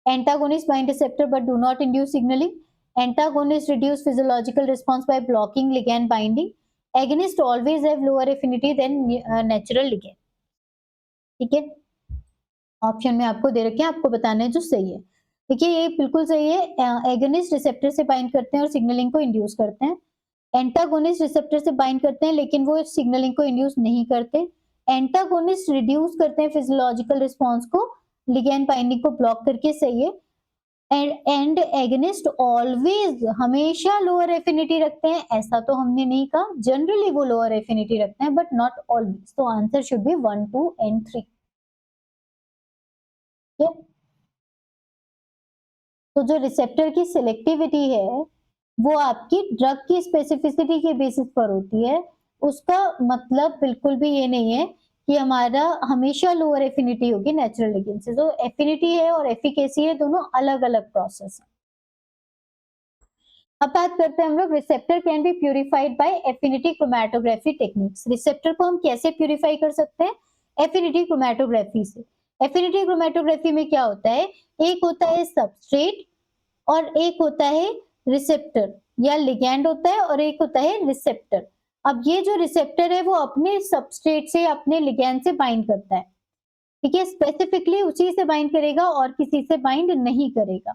Antagonists bind receptor but do not induce signaling. Antagonists reduce physiological response by blocking ligand binding. Agonists always have lower affinity than natural ligand. ठीक है, option में आपको दे रखे हैं, आपको बताना है जो सही है। देखिए ये बिल्कुल सही है। एगोनिस्ट रिसेप्टर से बाइंड करते हैं और सिग्नलिंग को इंड्यूस करते हैं। एंटागोनिस्ट रिसेप्टर से बाइंड करते हैं लेकिन वो सिग्नलिंग को इंड्यूस नहीं करते। एंटागोनिस्ट रिड्यूस करते हैं फिजियोलॉजिकल रिस्पॉन्स को लिगैंड बाइंडिंग को ब्लॉक करके, सही है। एंड एगनिस्ट ऑलवेज हमेशा लोअर एफिनिटी रखते हैं, ऐसा तो हमने नहीं कहा, जनरली वो लोअर एफिनिटी रखते हैं बट नॉट ऑलवेज। तो आंसर शुड बी 1, 2 एंड 3। तो जो रिसेप्टर की सिलेक्टिविटी है वो आपकी ड्रग की स्पेसिफिसिटी के बेसिस पर होती है। उसका मतलब बिल्कुल भी ये नहीं है कि हमारा हमेशा लोअर एफिनिटी होगी नेचुरल लिगेंड से। तो एफिनिटी है और एफिकेसी है, दोनों अलग अलग प्रोसेस है। अब बात करते हैं हम लोग receptor can be purified bye affinity chromatography techniques. Receptor को हम कैसे प्यूरिफाई कर सकते हैं? एफिनिटी क्रोमैटोग्राफी से। एफिनिटी क्रोमैटोग्राफी में क्या होता है? एक होता है सबस्ट्रेट और एक होता है रिसेप्टर या लिगैंड होता है, और एक होता है रिसेप्टर। अब ये जो रिसेप्टर है वो अपने सबस्ट्रेट से अपने लिगैंड से बाइंड करता है, ठीक है, स्पेसिफिकली उसी से बाइंड करेगा और किसी से बाइंड नहीं करेगा।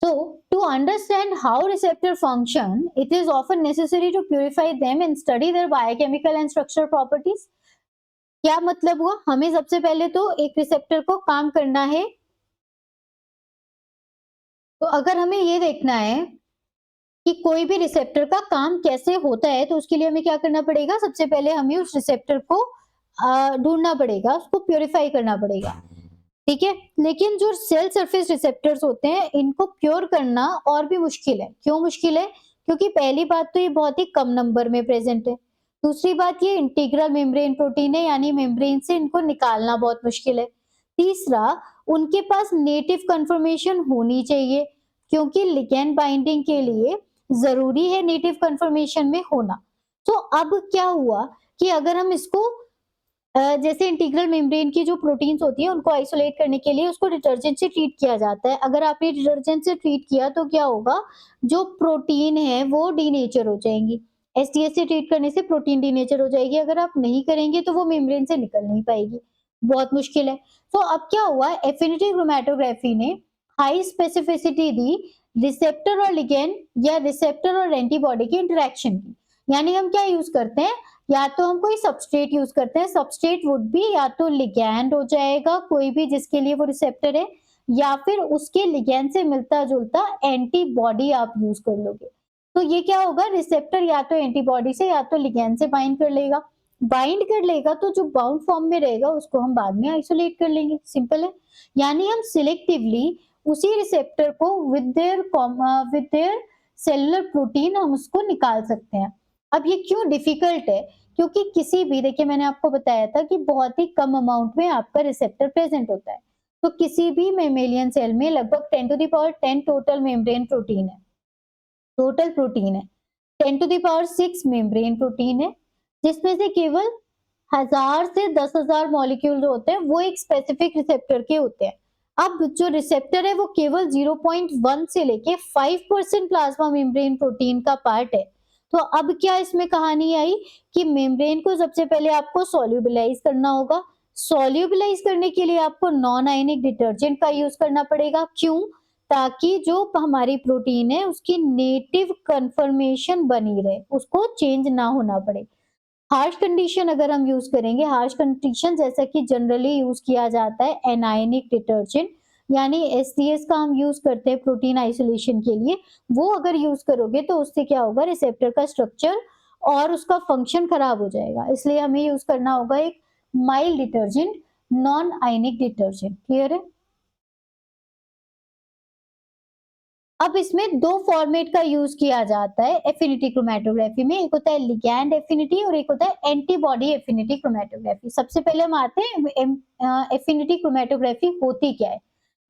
So, to understand how receptor function, it is often necessary to purify them and study their biochemical and structural properties. क्या मतलब हुआ? हमें सबसे पहले तो एक रिसेप्टर को काम करना है, तो अगर हमें ये देखना है कि कोई भी रिसेप्टर का काम कैसे होता है, तो उसके लिए हमें क्या करना पड़ेगा? सबसे पहले हमें उस रिसेप्टर को ढूँढना पड़ेगा, उसको प्यूरिफाई करना पड़ेगा, ठीक है? लेकिन जो सेल सरफेस रिसेप्टर्स होते हैं, इनको क्योर करना और भी मुश्किल है। क्यों मुश्किल है? क्योंकि पहली बात तो ये बहुत ही कम नंबर में प्रेज़ेंट है। दूसरी बात ये इंटीग्रल मेम्ब्रेन प्रोटीन है, यानी मेम्ब्रेन से इनको निकालना बहुत मुश्किल है। तीसरा, उनके पास नेटिव कन्फर्मेशन होनी चाहिए, क्योंकि लिगैंड बाइंडिंग के लिए ज़रूरी है नेटिव कन्फर्मेशन में होना। तो अब क्या हुआ कि अगर हम इसको जैसे इंटीग्रल मेम्ब्रेन की जो प्रोटीन्स होती है उनको आइसोलेट करने के लिए उसको डिटर्जेंट से ट्रीट किया जाता है। अगर आपने डिटर्जेंट से ट्रीट किया तो क्या होगा, जो प्रोटीन है वो डीनेचर हो जाएंगी। एसटीएस से ट्रीट करने से प्रोटीन डीनेचर हो जाएगी, अगर आप नहीं करेंगे तो वो मेम्ब्रेन से निकल नहीं पाएगी, बहुत मुश्किल है। तो अब क्या हुआ, एफिनिटी क्रोमैटोग्राफी ने हाई स्पेसिफिसिटी दी रिसेप्टर और लिगैंड या रिसेप्टर और एंटीबॉडी की इंटरेक्शन की। यानी हम क्या यूज करते हैं, या तो हम कोई सबस्ट्रेट यूज करते हैं, सबस्ट्रेट वुड बी या तो लिगैंड हो जाएगा कोई भी जिसके लिए वो रिसेप्टर है, या फिर उसके लिगैंड से मिलता जुलता एंटीबॉडी आप यूज कर लोगे। तो ये क्या होगा, रिसेप्टर या तो एंटीबॉडी से या तो लिगैंड से बाइंड कर लेगा। बाइंड कर लेगा तो जो बाउंड फॉर्म में रहेगा उसको हम बाद में आइसोलेट कर लेंगे, सिंपल है। यानी हम सिलेक्टिवली उसी रिसेप्टर को विद देयर सेलुलर प्रोटीन हम उसको निकाल सकते हैं। अब ये क्यों डिफिकल्ट है, क्योंकि किसी भी, देखिए मैंने आपको बताया था कि बहुत ही कम अमाउंट में आपका रिसेप्टर प्रेजेंट होता है। तो किसी भी मेमेलियन सेल में लगभग 10 to the power 10 total membrane protein है, टोटल प्रोटीन है। 10 to the power 6 membrane protein है, जिसमें से केवल 1000 से 10,000 मॉलिक्यूल जो होते हैं वो एक स्पेसिफिक रिसेप्टर के होते हैं। अब जो रिसेप्टर है वो केवल 0.1 से लेके 5% प्लाज्मा मेम्ब्रेन प्रोटीन का पार्ट है। तो अब क्या इसमें कहानी आई कि मेम्ब्रेन को सबसे पहले आपको सोल्यूबलाइज करना होगा। सोल्यूबलाइज करने के लिए आपको नॉन आयनिक डिटर्जेंट का यूज करना पड़ेगा। क्यों? ताकि जो हमारी प्रोटीन है उसकी नेटिव कन्फर्मेशन बनी रहे, उसको चेंज ना होना पड़े। हार्श कंडीशन अगर हम यूज करेंगे, हार्श कंडीशन जैसा कि जनरली यूज किया जाता है एनायनिक डिटर्जेंट, यानी एसडीएस का हम यूज करते हैं प्रोटीन आइसोलेशन के लिए, वो अगर यूज करोगे तो उससे क्या होगा, रिसेप्टर का स्ट्रक्चर और उसका फंक्शन खराब हो जाएगा। इसलिए हमें यूज करना होगा एक mild detergent, non ionic detergent. Clear है? अब इसमें दो फॉर्मेट का यूज किया जाता है एफिनिटी क्रोमैटोग्राफी में, एक होता है लिगैंड एफिनिटी और एक होता है एंटीबॉडी एफिनिटी क्रोमैटोग्राफी। सबसे पहले हम आते हैं एफिनिटी क्रोमैटोग्राफी होती क्या है।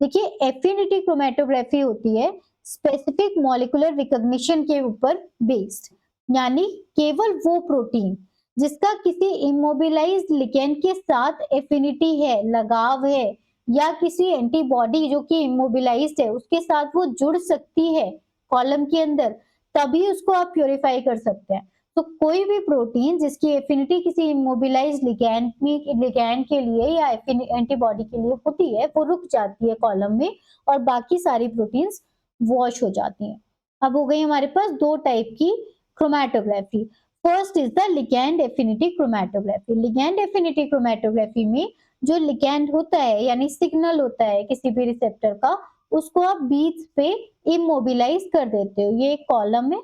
देखिए, एफिनिटी क्रोमैटोग्राफी होती है स्पेसिफिक मॉलिक्यूलर रिकॉग्निशन के ऊपर बेस्ड, यानी केवल वो प्रोटीन जिसका किसी इमोबिलाइज्ड लिगैंड के साथ एफिनिटी है, लगाव है, या किसी एंटीबॉडी जो कि इमोबिलाइज्ड है उसके साथ वो जुड़ सकती है कॉलम के अंदर, तभी उसको आप प्यूरिफाई कर सकते हैं। तो कोई भी प्रोटीन जिसकी एफिनिटी किसी इमोबिलाइज्ड लिगैंड के लिए या एंटीबॉडी के लिए होती है वो रुक जाती है कॉलम में, और बाकी सारी प्रोटीन्स वॉश हो जाती हैं। अब हो गई हमारे पास दो टाइप की chromatography. First is the ligand affinity chromatography. Ligand affinity chromatography में जो लिगैंड होता है यानी सिग्नल होता है किसी भी रिसेप्टर का, उसको आप बीच पे इमोबिलाइज कर देते हो। ये एक कॉलम है,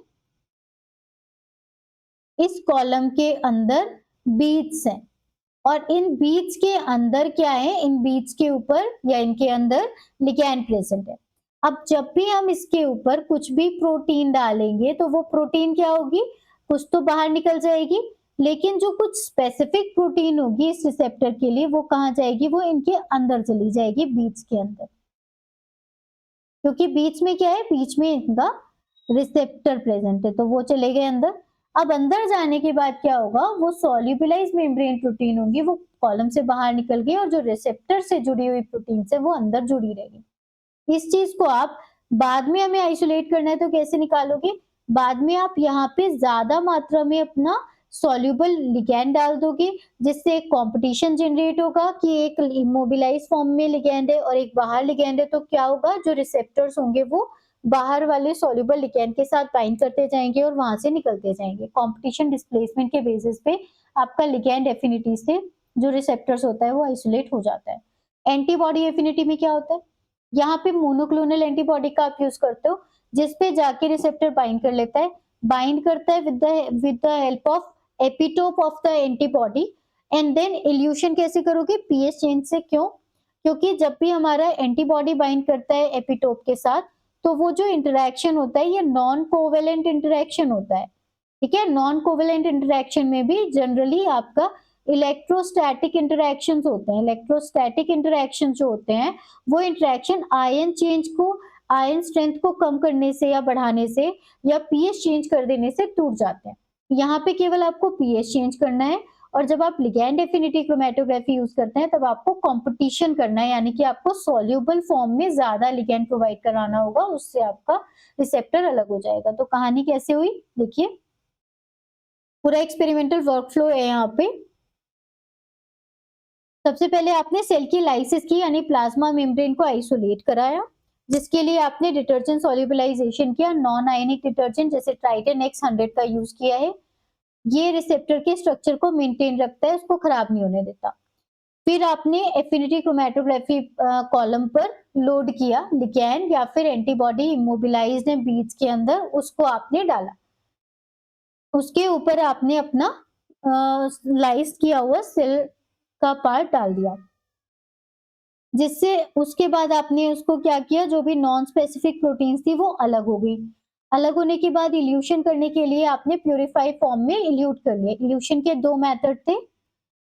इस कॉलम के अंदर बीट्स हैं, और इन बीट्स के अंदर क्या है, इन बीट्स के ऊपर या इनके अंदर लिगैंड प्रेजेंट है। अब जब भी हम इसके ऊपर कुछ भी प्रोटीन डालेंगे तो वो प्रोटीन क्या होगी, कुछ तो बाहर निकल जाएगी, लेकिन जो कुछ स्पेसिफिक प्रोटीन होगी इस रिसेप्टर के लिए वो कहाँ जाएगी, वो इनके अंदर चली जाएगी, बीट्स के अंदर। क्योंकि बीच में क्या है, बीच में इनका रिसेप्टर प्रेजेंट है तो वो चले गए अंदर। अब अंदर जाने के बाद क्या होगा, वो सॉल्युबलाइज मेम्ब्रेन प्रोटीन होंगी, वो कॉलम से बाहर निकल गई और जो रिसेप्टर से जुड़ी हुई प्रोटीन से वो अंदर जुड़ी रहेगी। इस चीज को आप बाद में हमें आइसोलेट करना है तो कैसे निकालोगे, बाद में आप यहाँ पे ज्यादा मात्रा में अपना सॉल्युबल लिगैंड डाल दोगे, जिससे एक कंपटीशन जनरेट होगा कि एक इमोबिलाइज फॉर्म में लिगैंड है और एक बाहर लिगैंड है, तो क्या होगा, जो रिसेप्टर्स होंगे वो बाहर वाले सॉल्युबल लिगैंड के साथ बाइंड करते जाएंगे और वहां से निकलते जाएंगे। कंपटीशन डिस्प्लेसमेंट के बेसिस पे आपका लिगैंड एफिनिटी से जो रिसेप्टर्स होता है वो आइसोलेट हो जाता है। एंटीबॉडी एफिनिटी में क्या होता है, यहाँ पे मोनोक्लोनल एंटीबॉडी का आप यूज करते हो जिसपे जाके रिसेप्टर बाइंड कर लेता है, बाइंड करता है with the help of epitope of the antibody and then elution कैसे करोगे, पीएच चेंज से। क्यों? क्योंकि जब भी हमारा एंटीबॉडी बाइंड करता है एपिटोप के साथ तो वो जो इंटरेक्शन होता है ये नॉन कोवेलेंट इंटरेक्शन होता है, ठीक है। नॉन कोवेलेंट इंटरेक्शन में भी जनरली आपका इलेक्ट्रोस्टैटिक इंटरेक्शंस होते हैं। इलेक्ट्रोस्टैटिक इंटरेक्शन जो होते हैं वो इंटरेक्शन आयन चेंज को, आयन स्ट्रेंथ को कम करने से या बढ़ाने से या पीएच चेंज कर देने से टूट जाते हैं। यहाँ पे केवल आपको पीएच चेंज करना है और जब आप लिगैंड एफिनिटी क्रोमैटोग्राफी यूज करते हैं तब आपको कंपटीशन करना है, यानी कि आपको सॉल्युबल फॉर्म में ज्यादा लिगैंड प्रोवाइड कराना होगा, उससे आपका रिसेप्टर अलग हो जाएगा। तो कहानी कैसे हुई देखिए, पूरा एक्सपेरिमेंटल वर्कफ्लो है यहाँ पे। सबसे पहले आपने सेल की लाइसिस की यानी प्लाज्मा मेम्ब्रेन को आइसोलेट कराया, जिसके लिए आपने डिटर्जेंट सॉल्युबलाइजेशन किया, नॉन आयनिक डिटर्जेंट जैसे ट्राइटन X100 का यूज किया है। ये रिसेप्टर के स्ट्रक्चर को मेंटेन रखता है, उसको खराब नहीं होने देता। फिर आपने एफिनिटी क्रोमैटोग्राफी कॉलम पर लोड किया लिगैंड या फिर एंटीबॉडी इमोबिलाइज्ड है बीड्स के अंदर, उसको आपने डाला। उसके ऊपर आपने अपना स्लाइस किया हुआ सेल का पार्ट डाल दिया, जिससे उसके बाद आपने उसको क्या किया, जो भी नॉन स्पेसिफिक प्रोटीन्स थी वो अलग हो गई। अलग होने के बाद इल्यूशन करने के लिए आपने प्यूरिफाइड फॉर्म में इल्यूट कर लिया। इल्यूशन के दो मेथड थे,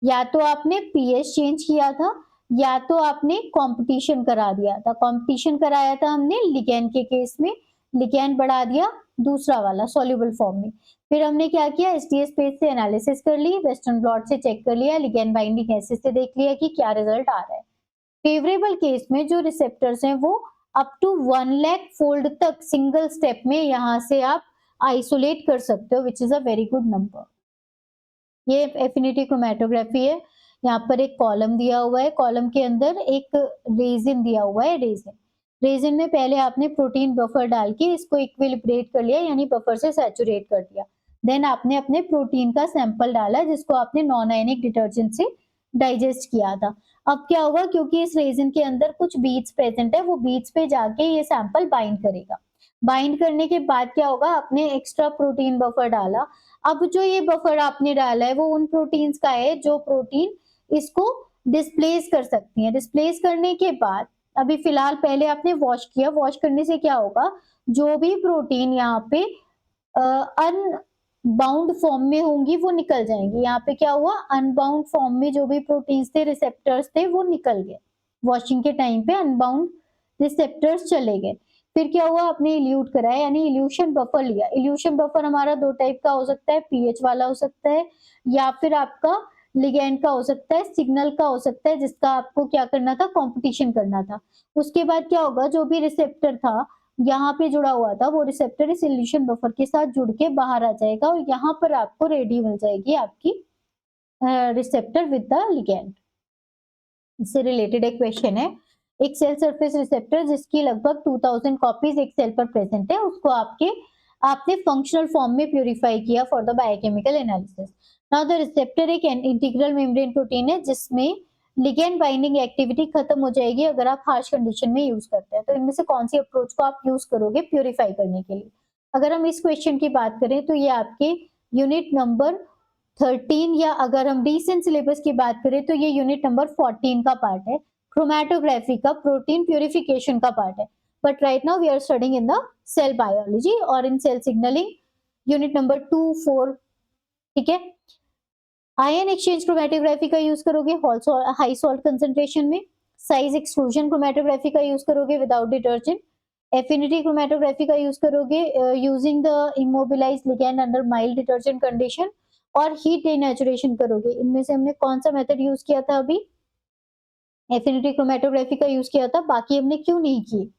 या तो आपने पीएच चेंज किया था या तो आपने कंपटीशन करा दिया था। कंपटीशन कराया था हमने लिगैंड के केस में, लिगैंड बढ़ा दिया दूसरा वाला सॉल्युबल फॉर्म में। फिर हमने क्या किया, एसटीएस पेज से एनालिसिस कर ली, वेस्टर्न ब्लॉट से चेक कर लिया, लिगैंड बाइंडिंग एसिड से देख लिया कि क्या रिजल्ट आ रहा है। फेवरेबल केस में जो रिसेप्टर्स हैं वो अप टू 1 लाख फोल्ड तक सिंगल स्टेप में यहाँ से आप आइसोलेट कर सकते हो, which is a very good number. ये एफिनिटी क्रोमैटोग्राफी है। यहाँ पर एक कॉलम दिया हुआ है, कॉलम के अंदर एक रेजिन दिया हुआ है। रेजिन में पहले आपने प्रोटीन बफर डाल के इसको इक्विलिब्रेट कर लिया, यानी बफर से सैचुरेट कर दिया। देन आपने अपने प्रोटीन का सैंपल डाला जिसको आपने नॉन आयनिक डिटर्जेंट से डाइजेस्ट किया था। अब क्या होगा, क्योंकि इस रेजिन के अंदर कुछ बीड्स प्रेजेंट है, वो बीड्स पे जाके ये सैंपल बाइंड करेगा। बाइंड करने के बाद क्या होगा, आपने एक्स्ट्रा प्रोटीन बफर डाला। अब जो ये बफर आपने डाला है वो उन प्रोटीन्स का है जो प्रोटीन इसको डिस्प्लेस कर सकती है। डिस्प्लेस करने के बाद अभी फिलहाल पहले आपने वॉश किया, वॉश करने से क्या होगा, जो भी प्रोटीन यहाँ पे अनबाउंड फॉर्म में होंगी वो निकल जाएंगी। यहाँ पे क्या हुआ, अनबाउंड फॉर्म में जो भी प्रोटीन्स थे, रिसेप्टर्स थे, वो निकल गए। वॉशिंग के टाइम पे अनबाउंड रिसेप्टर्स चले गए। फिर क्या हुआ, आपने इल्यूट कराया यानी इल्यूशन बफर लिया। इल्यूशन बफर हमारा दो टाइप का हो सकता है, पीएच वाला हो सकता है या फिर आपका लिगैंड का हो सकता है, सिग्नल का हो सकता है, जिसका आपको क्या करना था, कंपटीशन करना था। उसके बाद क्या होगा, जो भी रिसेप्टर था यहाँ पे जुड़ा हुआ था वो रिसेप्टर इस इल्यूशन बफर के साथ जुड़ के बाहर आ जाएगा और यहाँ पर आपको रेडी मिल जाएगी आपकी रिसेप्टर विद द लिगैंड। इससे रिलेटेड एक क्वेश्चन है, एक सेल सरफेस रिसेप्टर जिसकी लगभग 2000 कॉपीज एक सेल पर प्रेजेंट है, उसको आपने फंक्शनल फॉर्म में प्यूरिफाई किया for the biochemical analysis. Now the receptor एक इंटीग्रल मेम्ब्रेन प्रोटीन है जिसमें लिगैंड बाइंडिंग एक्टिविटी खत्म हो जाएगी अगर आप हार्श कंडीशन में यूज करते हैं। तो इनमें से कौन सी अप्रोच को आप यूज करोगे प्यूरिफाई करने के लिए? अगर हम इस क्वेश्चन की बात करें तो ये आपके यूनिट नंबर 13 या अगर हम रीसेंट सिलेबस की बात करें तो ये यूनिट नंबर 14 का पार्ट है, क्रोमैटोग्राफी का प्रोटीन प्यूरिफिकेशन का पार्ट है। But right now we are studying in the cell biology और in cell signalling unit number 2, 4, ठीक है। आयन एक्सचेंज क्रोमैटोग्राफी का यूज करोगे हाई सॉल्ट कंसंट्रेशन में, साइज एक्सक्लूजन क्रोमैटोग्राफी का यूज करोगे विदाउट डिटर्जेंट, एफिनिटी क्रोमैटोग्राफी का यूज करोगे using the immobilised ligand under mild detergent condition, और हीट डेनेचुरेशन करोगे। इनमें से हमने कौन सा मेथड यूज किया था, अभी एफिनिटी क्रोमैटोग्राफी का यूज किया था, बाकी हमने क्यों नहीं की?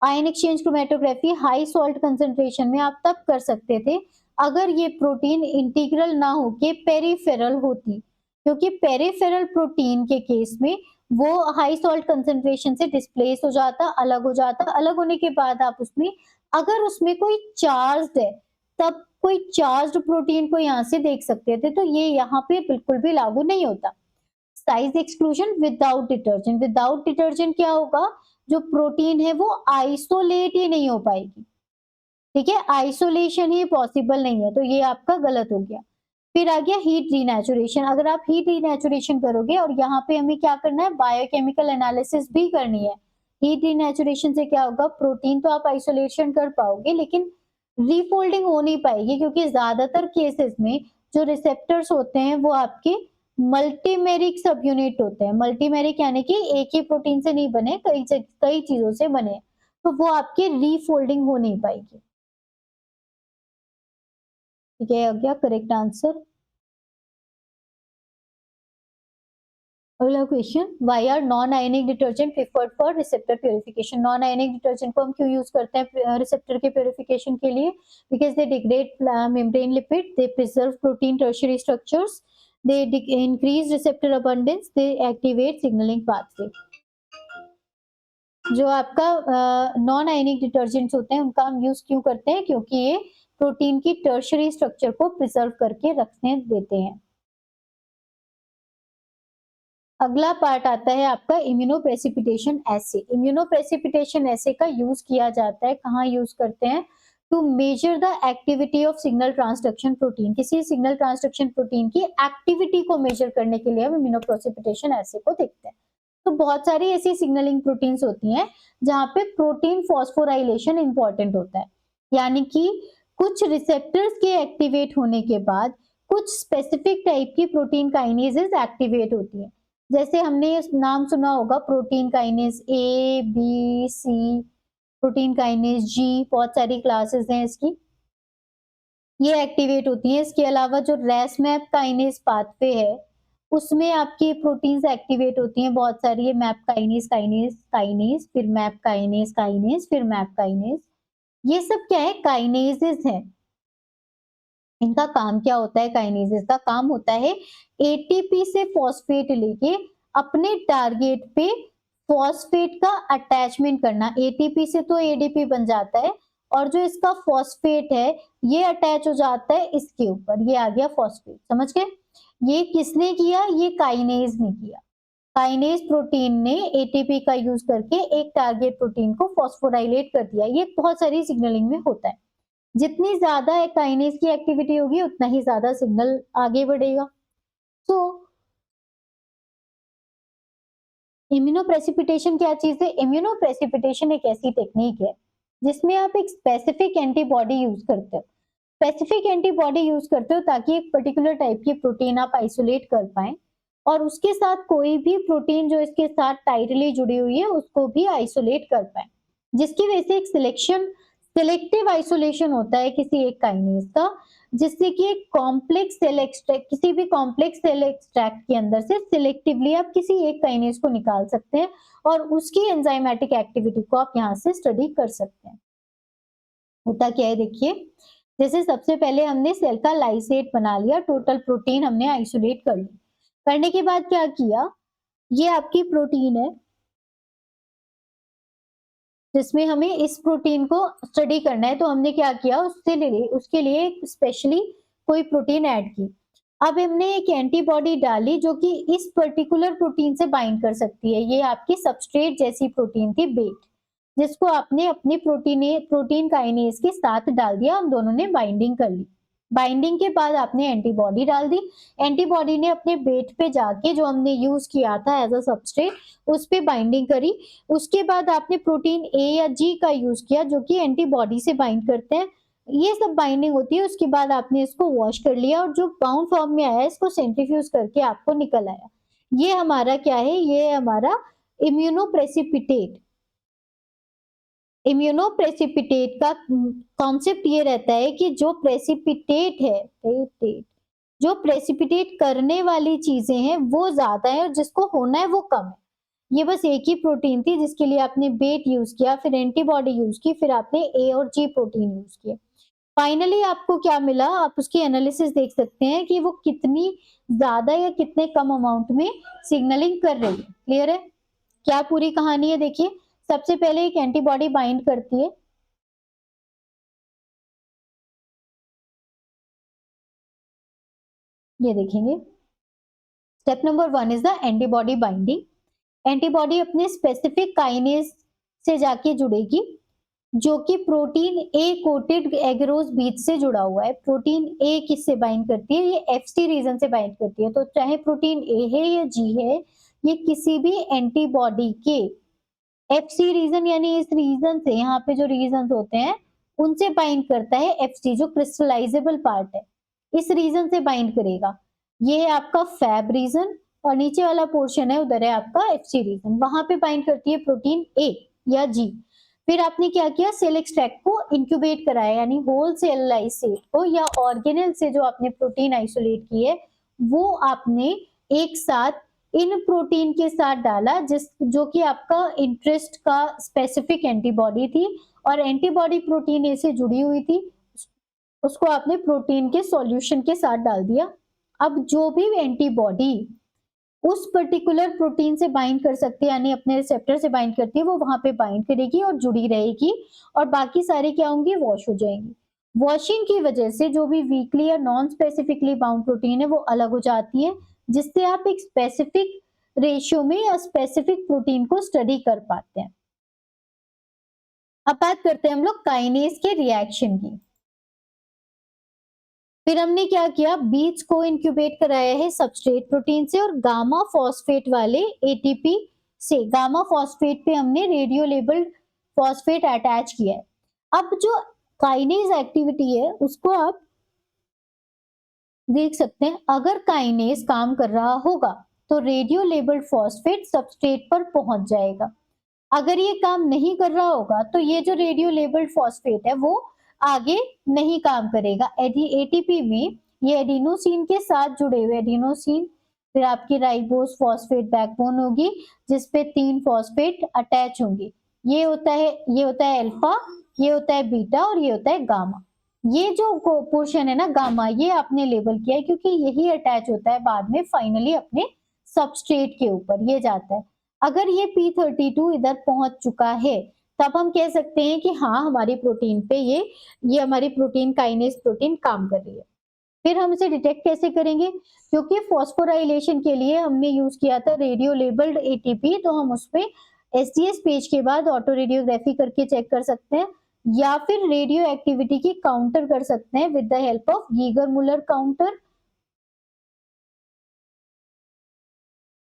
Ion exchange chromatography high salt concentration में आप तब कर सकते थे अगर ये प्रोटीन इंटीग्रल ना होके पेरिफेरल होती, क्योंकि पेरिफेरल प्रोटीन के केस में वो हाई सॉल्ट कंसंट्रेशन से डिस्प्लेस हो जाता, अलग हो जाता। अलग होने के बाद आप उसमें अगर उसमें कोई चार्ज्ड है, तब कोई चार्ज्ड प्रोटीन को यहाँ से देख सकते थे, तो ये यहाँ पे बिल्कुल भी लागू नहीं होता। साइज एक्सक्लूजन विदाउट डिटर्जेंट क्या होगा, जो प्रोटीन है वो आइसोलेट ही नहीं हो पाएगी। ठीक है, आइसोलेशन ही पॉसिबल नहीं है, तो ये आपका गलत हो गया। फिर आ गया हीट रीनेचुरेशन। अगर आप हीट रीनेचुरेशन करोगे और यहाँ पे हमें क्या करना है, बायोकेमिकल एनालिसिस भी करनी है। हीट रीनेचुरेशन से क्या होगा, प्रोटीन तो आप आइसोलेशन कर पाओगे लेकिन रीफोल्डिंग हो नहीं पाएगी, क्योंकि ज्यादातर केसेस में जो रिसेप्टर्स होते हैं वो आपके मल्टीमेरिक सब यूनिट होते हैं। मल्टीमेरिक यानी कि एक ही प्रोटीन से नहीं बने, कई चीजों से बने, तो वो आपके रीफोल्डिंग हो नहीं पाएगी। ठीक है, आ गया करेक्ट आंसर। अगला question, why are non ionic detergent preferred for receptor purification. Non ionic detergent को हम क्यों यूज करते हैं रिसेप्टर के प्यूरिफिकेशन के लिए? Because they degrade membrane lipid, they preserve protein tertiary structures, they increase receptor abundance, they activate signalling pathway. जो आपका नॉन आयनिक डिटर्जेंट्स होते हैं उनका हम यूज क्यों करते हैं? क्योंकि ये प्रोटीन की टर्शियरी स्ट्रक्चर को प्रिजर्व करके रखने देते हैं। अगला पार्ट आता है आपका इम्यूनोप्रेसिपिटेशन एसे। इम्यूनोप्रेसिपिटेशन एसे का यूज किया जाता है, कहाँ यूज करते हैं? To measure the activity of signal transduction protein. किसी सिग्नल ट्रांसडक्शन प्रोटीन की एक्टिविटी को मेजर करने के लिए हम इम्यूनोप्रेसिपिटेशन एसे को देखते हैं। तो बहुत सारी ऐसी सिग्नलिंग प्रोटीन्स होती हैं जहाँ पे प्रोटीन फॉस्फोराइलेशन इंपॉर्टेंट होता है, यानी कि कुछ रिसेप्टर्स के एक्टिवेट होने के बाद कुछ स्पेसिफिक टाइप की प्रोटीन काइनेजेस एक्टिवेट होती है। जैसे हमने नाम सुना होगा protein kinase A, B, C, protein kinase G, बहुत सारी क्लासेस हैं इसकी, ये एक्टिवेट होती है। इसके अलावा जो रेस मैप काइनेज पाथवे है, उसमें आपकी प्रोटीन्स एक्टिवेट होती हैं बहुत सारी, मैप काइनेज काइनेज काइनेज, फिर मैप काइनेज काइनेज, फिर मैप काइनेज। ये सब क्या है, काइनेजेस है। इनका काम क्या होता है? काइनेजेस का काम होता है एटीपी से फॉस्फेट लेके अपने टारगेट पे फॉस्फेट का अटैचमेंट करना। एटीपी से तो एडीपी बन जाता है और जो इसका फॉस्फेट है ये अटैच हो जाता है इसके ऊपर, ये आ गया फॉस्फेट। समझ गए? ये किसने किया? ये काइनेज ने किया। काइनेज प्रोटीन ने एटीपी का यूज करके एक टारगेट प्रोटीन को फॉस्फोराइलेट कर दिया। ये बहुत सारी सिग्नलिंग में होता है। जितनी ज्यादा काइनेज की एक्टिविटी होगी उतना ही ज्यादा सिग्नल आगे बढ़ेगा। तो इम्यूनोप्रेसिपिटेशन क्या चीज है? इम्यूनोप्रेसिपिटेशन एक ऐसी टेक्निक है जिसमें आप एक स्पेसिफिक एंटीबॉडी यूज करते हो। स्पेसिफिक एंटीबॉडी यूज करते हो ताकि एक पर्टिकुलर टाइप की प्रोटीन आप आइसोलेट कर पाए और उसके साथ कोई भी प्रोटीन जो इसके साथ टाइटली जुड़ी हुई है उसको भी आइसोलेट कर पाए, जिसकी वजह से एक सिलेक्टिव आइसोलेशन होता है किसी एक काइनेज का, जिससे कि एक कॉम्प्लेक्स सेल एक्सट्रैक्ट, किसी भी कॉम्प्लेक्स सेल एक्सट्रैक्ट के अंदर से सिलेक्टिवली आप किसी एक काइनेज को निकाल सकते हैं और उसकी एंजाइमेटिक एक्टिविटी को आप यहाँ से स्टडी कर सकते हैं। होता क्या है देखिए, जैसे सबसे पहले हमने सेल का लाइसेट बना लिया, टोटल प्रोटीन हमने आइसोलेट कर ली। करने के बाद क्या किया, ये आपकी प्रोटीन है जिसमें हमें इस प्रोटीन को स्टडी करना है, तो हमने क्या किया, उसके लिए स्पेशली कोई प्रोटीन ऐड की। अब हमने एक एंटीबॉडी डाली जो कि इस पर्टिकुलर प्रोटीन से बाइंड कर सकती है। ये आपकी सबस्ट्रेट जैसी प्रोटीन थी बेट, जिसको आपने अपनी प्रोटीन काइनेज के साथ डाल दिया, हम दोनों ने बाइंडिंग कर ली। बाइंडिंग के बाद आपने एंटीबॉडी डाल दी। एंटीबॉडी ने अपने बेट पे जाके जो हमने यूज किया था एज अ सबस्ट्रेट उस पे बाइंडिंग करी। उसके बाद आपने प्रोटीन ए या जी का यूज किया जो कि एंटीबॉडी से बाइंड करते हैं। ये सब बाइंडिंग होती है। उसके बाद आपने इसको वॉश कर लिया और जो बाउंड फॉर्म में आया इसको सेंट्रीफ्यूज करके आपको निकल आया। ये हमारा क्या है, ये हमारा इम्यूनोप्रेसिपिटेट। इम्यूनोप्रेसिपिटेट का कॉन्सेप्ट ये रहता है कि जो प्रेसिपिटेट है, जो प्रेसिपिटेट करने वाली चीजें हैं वो ज्यादा है और जिसको होना है वो कम है। ये बस एक ही प्रोटीन थी जिसके लिए आपने बेट यूज किया, फिर एंटीबॉडी यूज की, फिर आपने ए और जी प्रोटीन यूज किए। फाइनली आपको क्या मिला, आप उसकी एनालिसिस देख सकते हैं कि वो कितनी ज्यादा या कितने कम अमाउंट में सिग्नलिंग कर रही है। क्लियर है? क्या पूरी कहानी है देखिए। सबसे पहले एक एंटीबॉडी बाइंड करती है, ये देखेंगे। Step number 1 is the antibody binding. Antibody अपने स्पेसिफिक काइनेज से जाके जुड़ेगी, जो कि प्रोटीन ए कोटेड एगरोस बीच से जुड़ा हुआ है। प्रोटीन ए किससे बाइंड करती है? ये एफसी रीजन से बाइंड करती है। तो चाहे प्रोटीन ए है या जी है, ये किसी भी एंटीबॉडी के एफसी रीजन यानी इस रीजन से, यहाँ पे जो रीजन होते हैं उनसे बाइंड करता है। एफसी जो क्रिस्टलाइजेबल पार्ट है, इस रीजन से बाइंड करेगा। ये है आपका फैब रीजन और नीचे वाला पोर्शन है उधर है आपका एफसी रीजन, वहां पे बाइंड करती है प्रोटीन ए या जी। फिर आपने क्या किया? सेल एक्सट्रैक्ट को इंक्यूबेट कराया, यानी होल सेल लाइसेट को या ऑर्गेनेल से जो आपने प्रोटीन आइसोलेट की है वो आपने एक साथ इन प्रोटीन के साथ डाला, जो कि आपका इंटरेस्ट का स्पेसिफिक एंटीबॉडी थी और एंटीबॉडी प्रोटीन ए से जुड़ी हुई थी, उसको आपने प्रोटीन के सॉल्यूशन के साथ डाल दिया। अब जो भी एंटीबॉडी उस पर्टिकुलर प्रोटीन से बाइंड कर सकती है, यानी अपने रिसेप्टर से बाइंड करती है, वो वहां पे बाइंड करेगी और जुड़ी रहेगी और बाकी सारे क्या होंगी? वॉश हो जाएंगी। वॉशिंग की वजह से जो भी वीकली या नॉन स्पेसिफिकली बाउंड प्रोटीन है वो अलग हो जाती है, जिससे आप एक स्पेसिफिक रेशियो में या स्पेसिफिक प्रोटीन को स्टडी कर पाते हैं। अब बात करते हैं हम लोग काइनेज के रिएक्शन की। फिर हमने क्या किया? बीज को इंक्यूबेट कराया है सबस्ट्रेट प्रोटीन से और गामा फॉस्फेट वाले एटीपी से। गामा फॉस्फेट पे हमने रेडियो लेबल्ड फॉस्फेट अटैच किया है। अब जो काइनेज एक्टिविटी है उसको आप देख सकते हैं। अगर काइनेज काम कर रहा होगा तो रेडियो लेबल्ड फॉस्फेट सबस्ट्रेट पर पहुंच जाएगा। अगर ये काम नहीं कर रहा होगा तो ये जो रेडियो लेबल्ड फॉस्फेट है वो आगे नहीं काम करेगा। एटीपी में ये एडिनोसिन के साथ जुड़े हुए एडिनोसिन, फिर आपकी राइबोस फॉस्फेट बैकबोन होगी जिसपे 3 फॉस्फेट अटैच होंगे। ये होता है अल्फा, ये होता है बीटा और ये होता है गामा। ये जो पोर्शन है ना गामा, ये आपने लेबल किया है क्योंकि यही अटैच होता है बाद में फाइनली अपने सबस्ट्रेट के ऊपर, ये जाता है। अगर ये P32 इधर पहुंच चुका है तब हम कह सकते हैं कि हाँ हमारी प्रोटीन पे ये हमारी प्रोटीन काइनेज प्रोटीन काम कर रही है। फिर हम इसे डिटेक्ट कैसे करेंगे? क्योंकि फॉस्फोराइलेशन के लिए हमने यूज किया था रेडियो लेबल्ड एटीपी, तो हम उस पे एसडीएस पेज के बाद ऑटो रेडियोग्राफी करके चेक कर सकते हैं या फिर रेडियो एक्टिविटी की काउंटर कर सकते हैं with the help of Geiger Muller counter.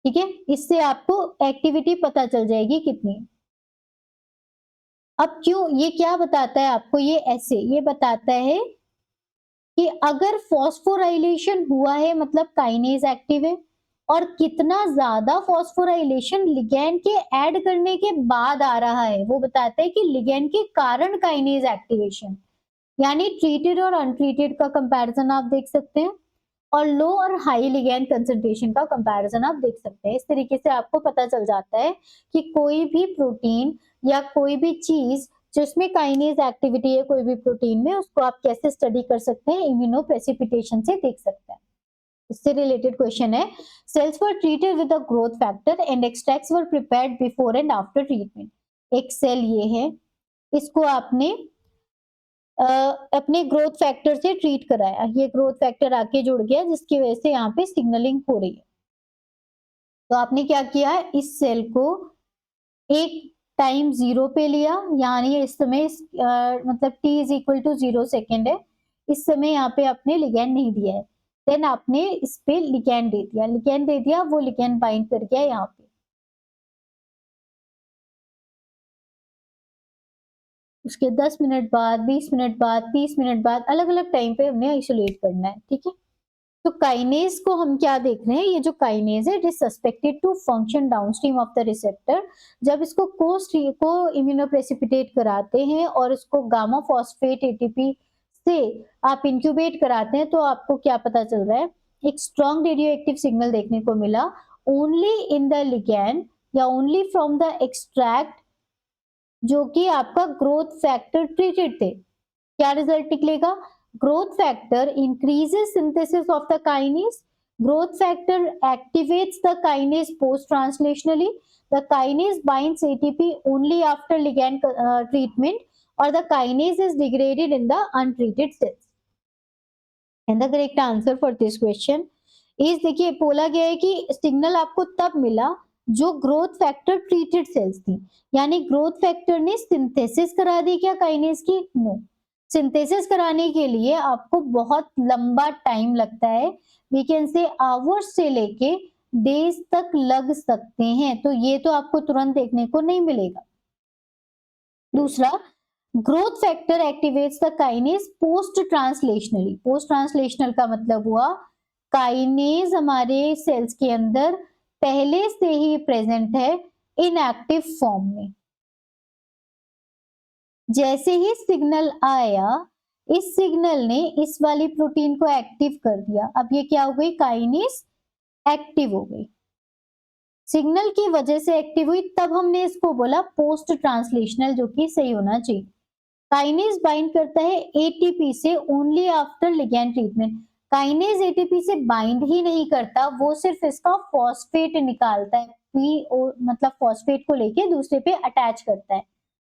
ठीक है, इससे आपको एक्टिविटी पता चल जाएगी कितनी। अब क्यों ये क्या बताता है आपको? ये ऐसे ये बताता है कि अगर फॉस्फोराइलेशन हुआ है मतलब काइनेज एक्टिव है, और कितना ज्यादा फॉस्फोराइलेशन लिगैंड के ऐड करने के बाद आ रहा है वो बताता है कि लिगैंड के कारण काइनेज एक्टिवेशन, यानी ट्रीटेड और अनट्रीटेड का कंपैरिजन आप देख सकते हैं और लो और हाई लिगैंड कंसंट्रेशन का कंपैरिजन आप देख सकते हैं। इस तरीके से आपको पता चल जाता है कि कोई भी प्रोटीन या कोई भी चीज जिसमें काइनेज एक्टिविटी है कोई भी प्रोटीन में, उसको आप कैसे स्टडी कर सकते हैं? इम्यूनो प्रेसिपिटेशन से देख सकते हैं। इससे रिलेटेड क्वेश्चन है, cells were treated with a growth factor and extracts were prepared before and after treatment. एक सेल ये है, इसको आपने अपने ग्रोथ फैक्टर से ट्रीट कराया, ये ग्रोथ फैक्टर आके जुड़ गया जिसकी वजह से यहाँ पे सिग्नलिंग हो रही है। तो आपने क्या किया? इस सेल को एक टाइम 0 पे लिया, यानी इस समय मतलब t is equal to 0 second है, इस समय यहाँ पे आपने लिगैंड नहीं दिया है। देन आपने इस पे लिगैंड दे दिया, वो लिगैंड बाइंड कर गया यहाँ पे। उसके 10 मिनट बाद, 20 मिनट बाद, 30 मिनट बाद अलग अलग टाइम पे हमने आइसोलेट करना है। ठीक है, तो काइनेज को हम क्या देख रहे हैं? ये जो काइनेज है it is suspected to function downstream of the receptor. जब इसको को इम्यूनोप्रेसिपिटेट कराते हैं और इसको गामा फॉस्फेट एटीपी से आप इंक्यूबेट कराते हैं तो आपको क्या पता चल रहा है? एक स्ट्रॉन्ग रेडियो एक्टिव सिग्नल देखने को मिला ओनली इन द लिगैंड या ओनली फ्रॉम द एक्सट्रैक्ट जो कि आपका ग्रोथ फैक्टर ट्रीटेड थे। क्या रिजल्ट निकलेगा? growth factor increases synthesis of the kinase, growth factor activates the kinase post translationally, the kinase binds ATP only after ligand treatment, or the kinase is degraded in the untreated cells. And the correct answer for this question इस देखिए बोला गया है कि signal आपको तब मिला जो ग्रोथ फैक्टर ट्रीटेड सेल्स थी, यानी ग्रोथ फैक्टर ने सिंथेसिस करा दी क्या काइनेज की? नो। सिंथेसिस कराने के लिए आपको बहुत लंबा टाइम लगता है, वी कैन से आवर्स से लेके डेज तक लग सकते हैं, तो ये तो आपको तुरंत देखने को नहीं मिलेगा। दूसरा, growth factor activates the kinase post translationally. Post translational का मतलब हुआ काइनेज हमारे सेल्स के अंदर पहले से ही प्रेजेंट है इनएक्टिव फॉर्म में। जैसे ही सिग्नल आया, इस सिग्नल ने इस वाली प्रोटीन को एक्टिव कर दिया। अब ये क्या हो गई? काइनेज एक्टिव हो गई। सिग्नल की वजह से एक्टिव हुई, तब हमने इसको बोला पोस्ट ट्रांसलेशनल, जो कि सही होना चाहिए। काइनेज बाइंड करता है एटीपी से only after ligand treatment. Kinase ATP से बाइंड ही नहीं करता, वो सिर्फ इसका फॉस्फेट निकालता है, पीओ मतलब फॉस्फेट को लेके दूसरे पे अटैच करता है।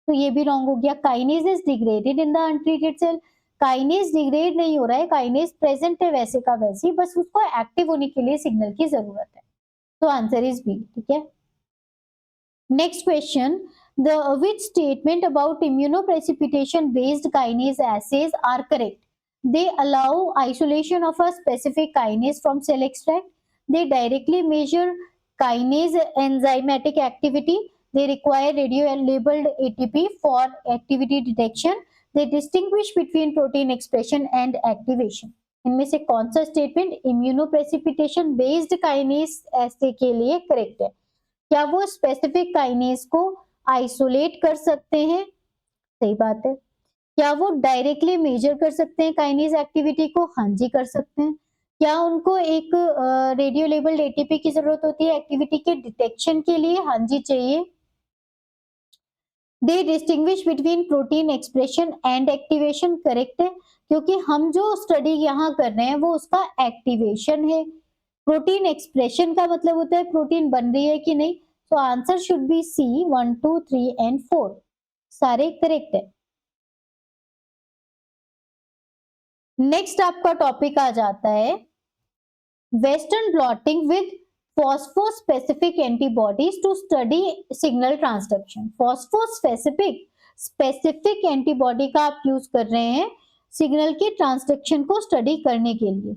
तो ये भी रॉन्ग हो गया। Kinase is degraded in the untreated cell. Kinase degrade नहीं हो रहा है, काइनेज प्रेजेंट है वैसे का वैसे ही, बस उसको एक्टिव होने के लिए सिग्नल की जरूरत है। तो आंसर इज बी। ठीक है, next question, the which statement about immunoprecipitation based kinase assays are correct? They allow isolation of a specific kinase from cell extract. They directly measure kinase enzymatic activity. They require radio labeled ATP for activity detection. They distinguish between protein expression and activation. इनमें से कौन सा statement immunoprecipitation based kinase एसे के लिए correct है? क्या वो specific kinase को आइसोलेट कर सकते हैं? सही बात है। क्या वो डायरेक्टली मेजर कर सकते हैं काइनेज एक्टिविटी को? हाँ जी, कर सकते हैं। क्या उनको एक रेडियो लेबल्ड एटीपी की जरूरत होती है एक्टिविटी के डिटेक्शन के लिए? हाँ जी, चाहिए। They distinguish between protein expression and activation, correct है, क्योंकि हम जो स्टडी यहाँ कर रहे हैं वो उसका एक्टिवेशन है। प्रोटीन एक्सप्रेशन का मतलब होता है प्रोटीन बन रही है कि नहीं। तो answer should be C, 1, 2, 3 and 4 सारे करेक्ट है। नेक्स्ट आपका टॉपिक आ जाता है western blotting with phosphospecific antibodies to study signal transduction. Phosphospecific specific antibody का आप यूज कर रहे हैं सिग्नल के ट्रांसडक्शन को स्टडी करने के लिए।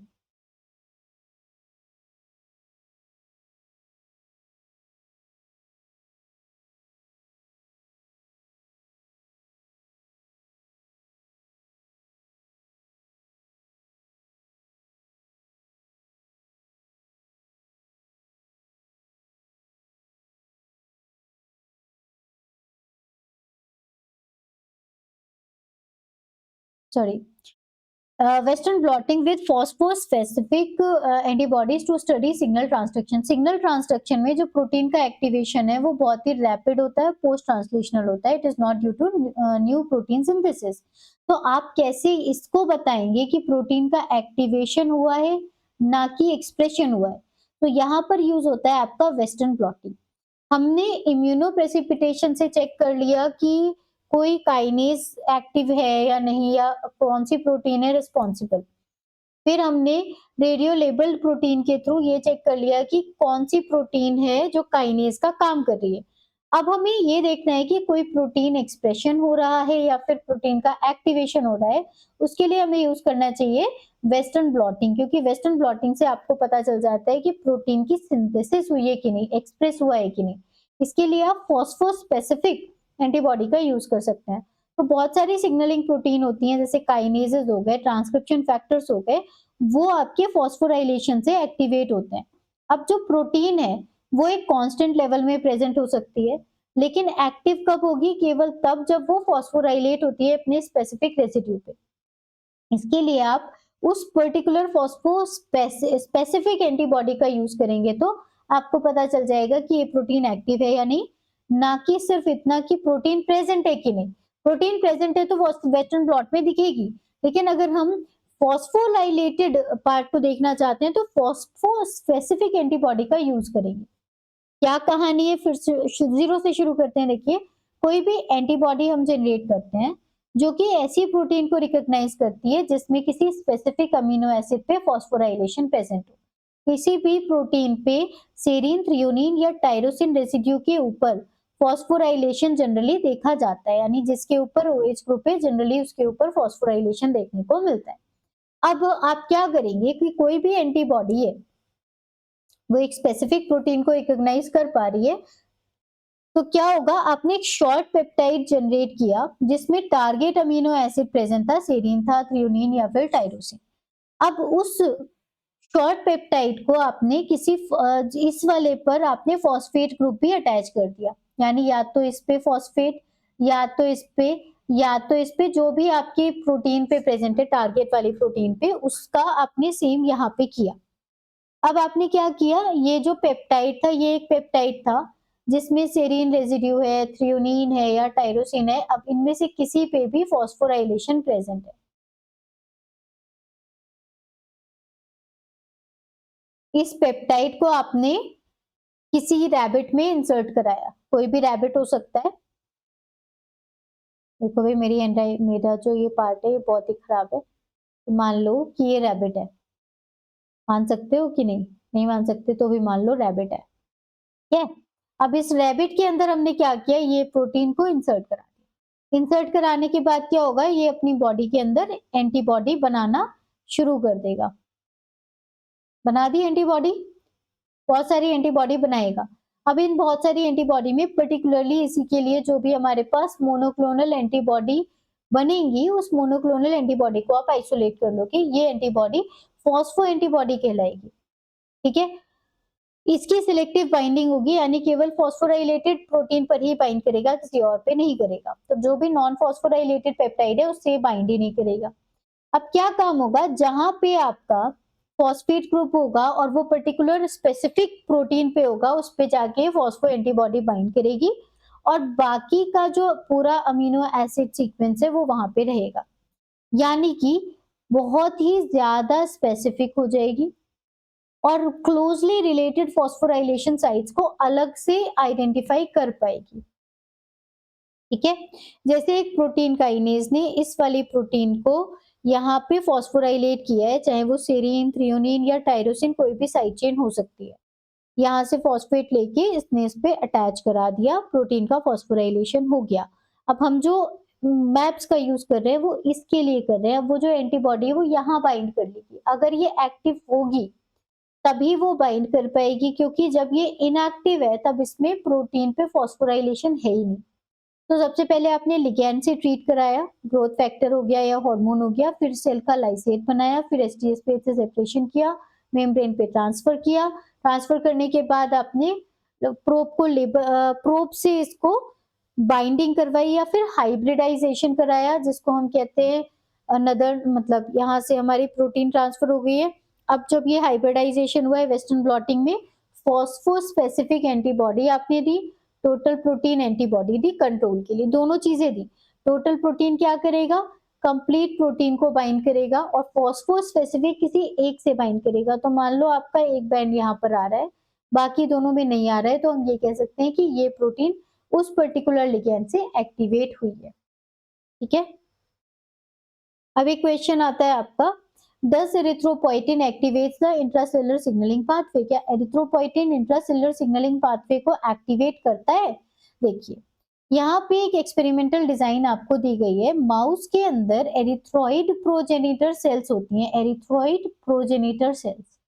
Sorry, western blotting with phosphospecific antibodies to study signal transduction. Signal transduction में जो प्रोटीन का एक्टिवेशन है वो बहुत ही रैपिड होता है, पोस्ट ट्रांसलेशनल होता है। It is not due to new protein synthesis. तो आप कैसे इसको बताएंगे कि प्रोटीन का एक्टिवेशन हुआ है ना कि एक्सप्रेशन हुआ है? तो यहाँ पर यूज होता है आपका वेस्टर्न ब्लॉटिंग। हमने इम्यूनोप्रेसिपिटेशन से चेक कर लिया कि कोई काइनेज एक्टिव है या नहीं, या कौन सी प्रोटीन है रिस्पॉन्सिबल। फिर हमने रेडियो लेबल्ड प्रोटीन के थ्रू ये चेक कर लिया कि कौन सी प्रोटीन है जो काइनेज का काम कर रही है। अब हमें ये देखना है कि कोई प्रोटीन एक्सप्रेशन हो रहा है या फिर प्रोटीन का एक्टिवेशन हो रहा है। उसके लिए हमें यूज करना चाहिए वेस्टर्न ब्लॉटिंग, क्योंकि वेस्टर्न ब्लॉटिंग से आपको पता चल जाता है कि प्रोटीन की सिंथेसिस हुई है कि नहीं, एक्सप्रेस हुआ है कि नहीं। इसके लिए आप फॉस्फोस्पेसिफिक एंटीबॉडी का यूज कर सकते हैं। तो बहुत सारी सिग्नलिंग प्रोटीन होती हैं, जैसे काइनेजेस हो गए, ट्रांसक्रिप्शन फैक्टर्स हो गए, वो आपके फॉस्फोराइलेशन से एक्टिवेट होते हैं। अब जो प्रोटीन है वो एक कांस्टेंट लेवल में प्रेजेंट हो सकती है, लेकिन एक्टिव कब होगी? केवल तब जब वो फॉस्फोराइलेट होती है अपने स्पेसिफिक रेसिड्यू पे। इसके लिए आप उस पर्टिकुलर स्पेसिफिक एंटीबॉडी का यूज करेंगे तो आपको पता चल जाएगा कि ये प्रोटीन एक्टिव है या नहीं, ना कि सिर्फ इतना कि प्रोटीन प्रेजेंट है कि नहीं। प्रोटीन प्रेजेंट है तो वो वेस्टर्न ब्लॉट में दिखेगी, लेकिन अगर हम फॉस्फोराइलेटेड पार्ट को देखना चाहते हैं तो फॉस्फोस्पेसिफिक एंटीबॉडी का यूज करेंगे। क्या कहानी है, फिर से जीरो से शुरू करते हैं। देखिए, कोई भी एंटीबॉडी हम जनरेट करते हैं जो कि ऐसी प्रोटीन को रिकॉग्नाइज करती है जिसमें किसी स्पेसिफिक अमीनो एसिड पे फॉस्फोराइलेशन प्रेजेंट हो। किसी भी प्रोटीन पे सेरीन, थ्रियोनीन या टायरोसिन रेसिड्यू के ऊपर फॉस्फोराइलेशन जनरली देखा जाता है, यानी जिसके ऊपर ओएच ग्रुप है जनरली उसके ऊपर फॉस्फोराइलेशन देखने को मिलता है। अब आप क्या करेंगे कि कोई भी एंटीबॉडी है वो एक स्पेसिफिक प्रोटीन को रिकॉग्नाइज कर पा रही है, तो क्या होगा, आपने एक शॉर्ट पेप्टाइड जनरेट किया जिसमें टारगेट अमीनो एसिड प्रेजेंट था, सेरीन था, थ्रियोनीन या फिर टायरोसिन। अब उस शॉर्ट पेप्टाइड को आपने इस वाले पर आपने फॉस्फेट ग्रुप भी अटैच कर दिया, यानी या तो इस पे फॉस्फेट या तो इस पे या तो इस पे जो भी आपके प्रोटीन पे प्रेजेंट है, टारगेट वाली प्रोटीन पे, उसका आपने सेम यहाँ पे किया। अब आपने क्या किया, ये जो पेप्टाइड था ये एक पेप्टाइड था जिसमें सेरीन रेजिड्यू है, थ्रियोनीन है या टायरोसिन है। अब इनमें से किसी पे भी फॉस्फोराइलेशन प्रेजेंट है। इस पेप्टाइड को आपने किसी रैबिट में इंसर्ट कराया, कोई भी रैबिट हो सकता है। देखो भाई मेरा जो ये पार्ट है ये बहुत ही खराब है, तो मान लो कि ये रैबिट है। मान सकते हो कि नहीं? नहीं मान सकते तो भी मान लो रैबिट है। ठीक है, अब इस रैबिट के अंदर हमने क्या किया, ये प्रोटीन को इंसर्ट करा दिया। इंसर्ट कराने के बाद क्या होगा, ये अपनी बॉडी के अंदर एंटीबॉडी बनाना शुरू कर देगा। बना दी एंटीबॉडी, बहुत सारी एंटीबॉडी बनाएगा। अब इन बहुत सारी एंटीबॉडी में पर्टिकुलरली इसी के लिए जो भी हमारे पास मोनोक्लोनल एंटीबॉडी बनेंगी, उस मोनोक्लोनल एंटीबॉडी को आप आइसोलेट कर लो कि ये एंटीबॉडी फॉस्फो एंटीबॉडी कहलाएगी। ठीक है, इसकी सिलेक्टिव बाइंडिंग होगी, यानी केवल फॉस्फोराइलेटेड प्रोटीन पर ही बाइंड करेगा, किसी और पे नहीं करेगा। तो जो भी नॉन फॉस्फोराइलेटेड पेप्टाइड है उससे बाइंड ही नहीं करेगा। अब क्या काम होगा, जहां पे आपका फॉस्फेट ग्रुप होगा और वो पर्टिकुलर स्पेसिफिक प्रोटीन पे होगा, उस पे जाके फॉस्फो एंटीबॉडी बाइंड करेगी और बाकी का जो पूरा अमीनो एसिड सीक्वेंस है वो वहां पे रहेगा, यानी कि बहुत ही ज्यादा स्पेसिफिक हो जाएगी और क्लोजली रिलेटेड फॉस्फोराइलेशन साइट्स को अलग से आइडेंटिफाई कर पाएगी। ठीक है, जैसे एक प्रोटीन काइनेज ने इस वाली प्रोटीन को यहाँ पे फॉस्फोराइलेट किया है, चाहे वो सेरीन, थ्रियोनीन या टायरोसिन कोई भी साइड चेन हो सकती है। यहाँ से फॉस्फेट लेके इसने इस पे अटैच करा दिया, प्रोटीन का फॉस्फोराइलेशन हो गया। अब हम जो मैप्स का यूज कर रहे हैं वो इसके लिए कर रहे हैं। अब वो जो एंटीबॉडी है वो यहाँ बाइंड कर लेगी, अगर ये एक्टिव होगी तभी वो बाइंड कर पाएगी, क्योंकि जब ये इनएक्टिव है तब इसमें प्रोटीन पे फॉस्फोराइलेशन है ही नहीं। तो सबसे पहले आपने लिगैंड से ट्रीट कराया, ग्रोथ फैक्टर हो गया या हार्मोन हो गया, फिर सेल का लाइसेट बनाया, फिर एसटीएस पे से सेपरेशन किया, मेम्ब्रेन पे ट्रांसफर किया। ट्रांसफर करने के बाद आपने प्रोब से इसको बाइंडिंग करवाई या फिर हाइब्रिडाइजेशन कराया, जिसको हम कहते हैं अनदर, मतलब यहाँ से हमारी प्रोटीन ट्रांसफर हो गई है। अब जब ये हाइब्रिडाइजेशन हुआ है वेस्टर्न ब्लॉटिंग में, फॉस्फोस्पेसिफिक एंटीबॉडी आपने दी, टोटल प्रोटीन एंटीबॉडी दी, कंट्रोल के लिए दोनों चीजें दी। टोटल प्रोटीन क्या करेगा, कंप्लीट प्रोटीन को बाइंड करेगा और फॉस्फोस्पेसिफिक किसी एक से बाइंड करेगा। तो मान लो आपका एक बैंड यहाँ पर आ रहा है, बाकी दोनों में नहीं आ रहा है, तो हम ये कह सकते हैं कि ये प्रोटीन उस पर्टिकुलर लिगैंड से एक्टिवेट हुई है। ठीक है, अब एक क्वेश्चन आता है आपका, Does erythropoietin activates the intracellular signaling pathway? क्या erythropoietin intracellular signaling pathway को एक्टिवेट करता है? देखिए यहाँ पे एक एक्सपेरिमेंटल डिजाइन आपको दी गई है। माउस के अंदर एरिथ्रॉइड प्रोजेनिटर सेल्स होती हैं, एरिथ्रॉइड प्रोजेनिटर सेल्स,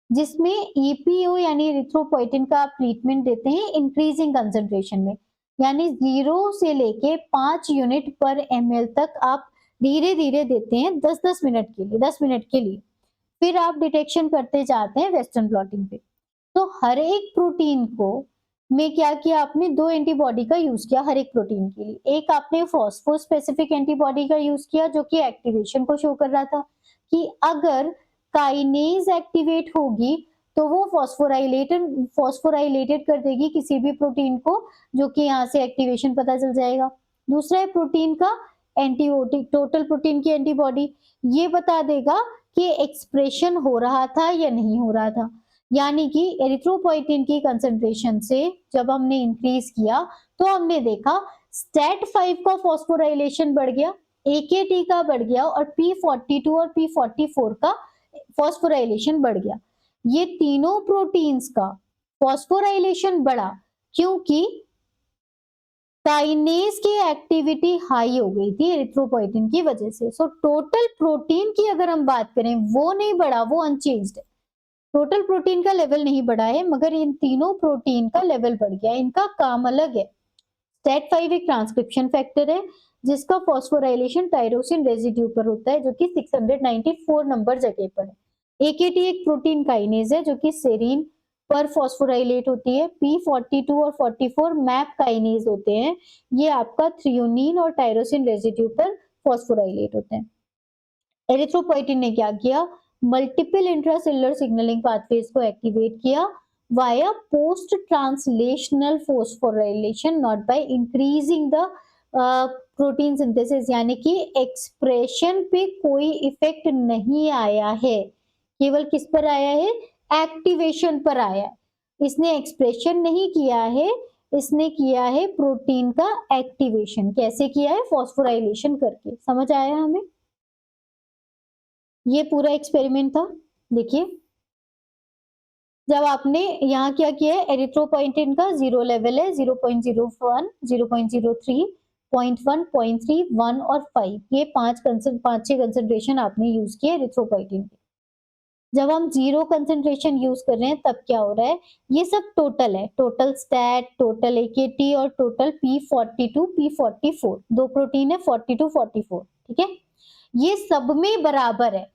जिसमें ईपीओ यानी एरिथ्रोपोइटिन का आप ट्रीटमेंट देते हैं इंक्रीजिंग कंसेंट्रेशन में, यानी 0 से लेके 5 यूनिट पर एमएल तक आप धीरे धीरे देते हैं 10 मिनट के लिए, 10 मिनट के लिए। फिर आप डिटेक्शन करते जाते हैं वेस्टर्न ब्लॉटिंग पे। तो हर एक प्रोटीन को में क्या किया आपने, 2 एंटीबॉडी का यूज किया हर एक प्रोटीन के लिए। एक आपने फॉस्फोस्पेसिफिक एंटीबॉडी का यूज किया जो कि एक्टिवेशन को शो कर रहा था कि अगर काइनेज एक्टिवेट होगी तो वो फॉस्फोराइलेटेड कर देगी किसी भी प्रोटीन को, जो कि यहाँ से एक्टिवेशन पता चल जाएगा। दूसरा है प्रोटीन का एंटीबॉडी, टोटल प्रोटीन की एंटीबॉडी, ये बता देगा कि एक्सप्रेशन हो रहा था या नहीं हो रहा था। यानी कि एरिथ्रोपोइटिन की कंसंट्रेशन से जब हमने इंक्रीज किया तो हमने देखा STAT5 का फॉस्फोराइलेशन बढ़ गया, AKT का बढ़ गया और P42 और P44 का फॉस्फोराइलेशन बढ़ गया। ये तीनों प्रोटीन्स का फॉस्फोराइलेशन बढ़ा क्योंकि काइनेज की एक्टिविटी हाई हो गई थी एरिथ्रोपोइटिन की वजह से। सो टोटल प्रोटीन की अगर हम बात करें वो नहीं बढ़ा, वो अनचेंज्ड है। टोटल प्रोटीन का लेवल नहीं बढ़ा है, मगर इन तीनों प्रोटीन का लेवल बढ़ गया। इनका काम अलग है। STAT5 एक ट्रांसक्रिप्शन फैक्टर है जिसका फॉस्फोराइलेशन टायरोसिन रेजिड्यू पर होता है जो कि 694 नंबर जगह पर है। AKT एक प्रोटीन काइनेज है जो कि सेरीन पर फॉस्फोराइलेट होती है। P42 और 44 मैप काइनेज होते हैं, ये आपका थ्रियोनिन और टायरोसिन रेजिड्यू पर फॉस्फोराइलेट होते हैं। एरिथ्रोपोइटिन ने क्या किया, मल्टीपल इंट्रासेलुलर सिग्नलिंग पाथवेज को एक्टिवेट किया via post translational phosphorylation not by increasing the protein synthesis, यानी कि एक्सप्रेशन पे कोई इफेक्ट नहीं आया है, केवल किस पर आया है, एक्टिवेशन पर आया है। इसने एक्सप्रेशन नहीं किया है, इसने किया है प्रोटीन का एक्टिवेशन। कैसे किया है, फॉस्फोराइलेशन करके। समझ आया हमें? ये पूरा एक्सपेरिमेंट था। देखिए, जब आपने यहाँ क्या किया है, एरिथ्रोपोइटिन का 0 लेवल है, 0.01, 0.03, 0.1, 0.3, 1 और 5, ये 5-6 कंसंट्रेशन आपने यूज किए एरिथ्रोपोइटिन के। जब हम 0 कंसंट्रेशन यूज कर रहे हैं तब क्या हो रहा है, ये सब टोटल है, टोटल स्टैट, टोटल AKT और टोटल P42, P44, 2 प्रोटीन है 42, 44, ठीक है। ये सब में बराबर है,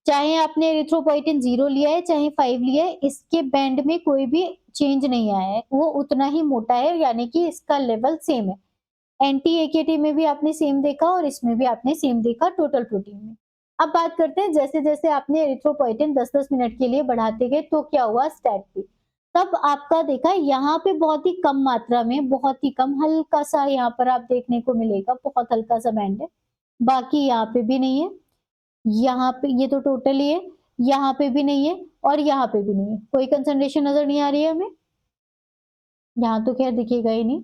चाहे आपने एरिथ्रोपोइटिन 0 लिया है चाहे 5 लिया है, इसके बैंड में कोई भी चेंज नहीं आया है, वो उतना ही मोटा है, यानी कि इसका लेवल सेम है। एंटी AKT में भी आपने सेम देखा और इसमें भी आपने सेम देखा टोटल प्रोटीन में। अब बात करते हैं, जैसे जैसे आपने एरिथ्रोपोइटिन 10-10 मिनट के लिए बढ़ाते गए तो क्या हुआ स्टैट पे। तब आपका देखा यहाँ पे बहुत ही कम मात्रा में, बहुत ही कम, हल्का सा यहाँ पर आप देखने को मिलेगा, बहुत हल्का सा बैंड है, बाकी यहाँ पे भी नहीं है, यहाँ पे ये तो टोटल ही है, यहाँ पे भी नहीं है और यहाँ पे भी नहीं है। कोई कंसंट्रेशन नजर नहीं आ रही है हमें, यहाँ तो खैर दिखेगा ही नहीं।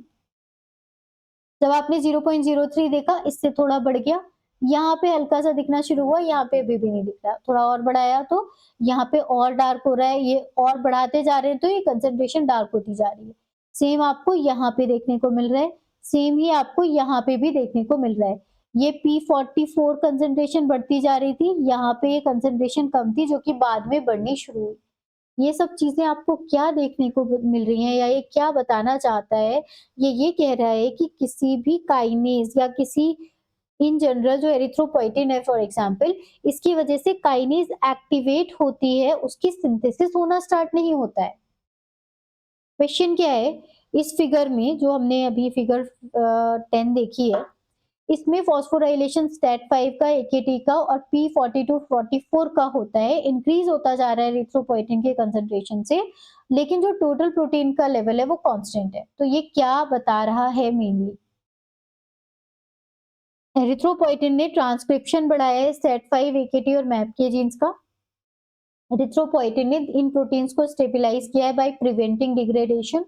जब आपने 0.03 देखा, इससे थोड़ा बढ़ गया, यहाँ पे हल्का सा दिखना शुरू हुआ, यहाँ पे अभी भी नहीं दिख रहा। थोड़ा और बढ़ाया तो यहाँ पे और डार्क हो रहा है, ये और बढ़ाते जा रहे हैं तो ये कंसंट्रेशन डार्क होती जा रही है। सेम आपको यहाँ पे देखने को मिल रहा है, सेम ही आपको यहाँ पे भी देखने को मिल रहा है। ये P44 कंसंट्रेशन बढ़ती जा रही थी, यहाँ पे ये कंसंट्रेशन कम थी जो कि बाद में बढ़नी शुरू हुई। ये सब चीजें आपको क्या देखने को मिल रही हैं, या ये क्या बताना चाहता है, ये कह रहा है कि किसी भी काइनेज या किसी इन जनरल जो एरिथ्रोपोइटिन है फॉर एग्जांपल, इसकी वजह से काइनेज एक्टिवेट होती है, उसकी सिंथेसिस होना स्टार्ट नहीं होता है। क्वेश्चन क्या है, इस फिगर में जो हमने अभी फिगर 10 देखी है, इसमें फॉस्फोराइलेशन STAT5 का, AKT का और P42, 44 का होता है, इंक्रीज होता जा रहा है एरिथ्रोपोइटिन के कंसंट्रेशन से, लेकिन जो टोटल प्रोटीन का लेवल है वो कांस्टेंट है। तो ये क्या बता रहा है, मेनली एरिथ्रोपोइटिन ने ट्रांसक्रिप्शन बढ़ाया है STAT5, AKT और MAP के जीन्स का। एरिथ्रोपोइटिन ने इन प्रोटीन्स को स्टेबिलाईज किया है बाय प्रिवेंटिंग डिग्रेडेशन।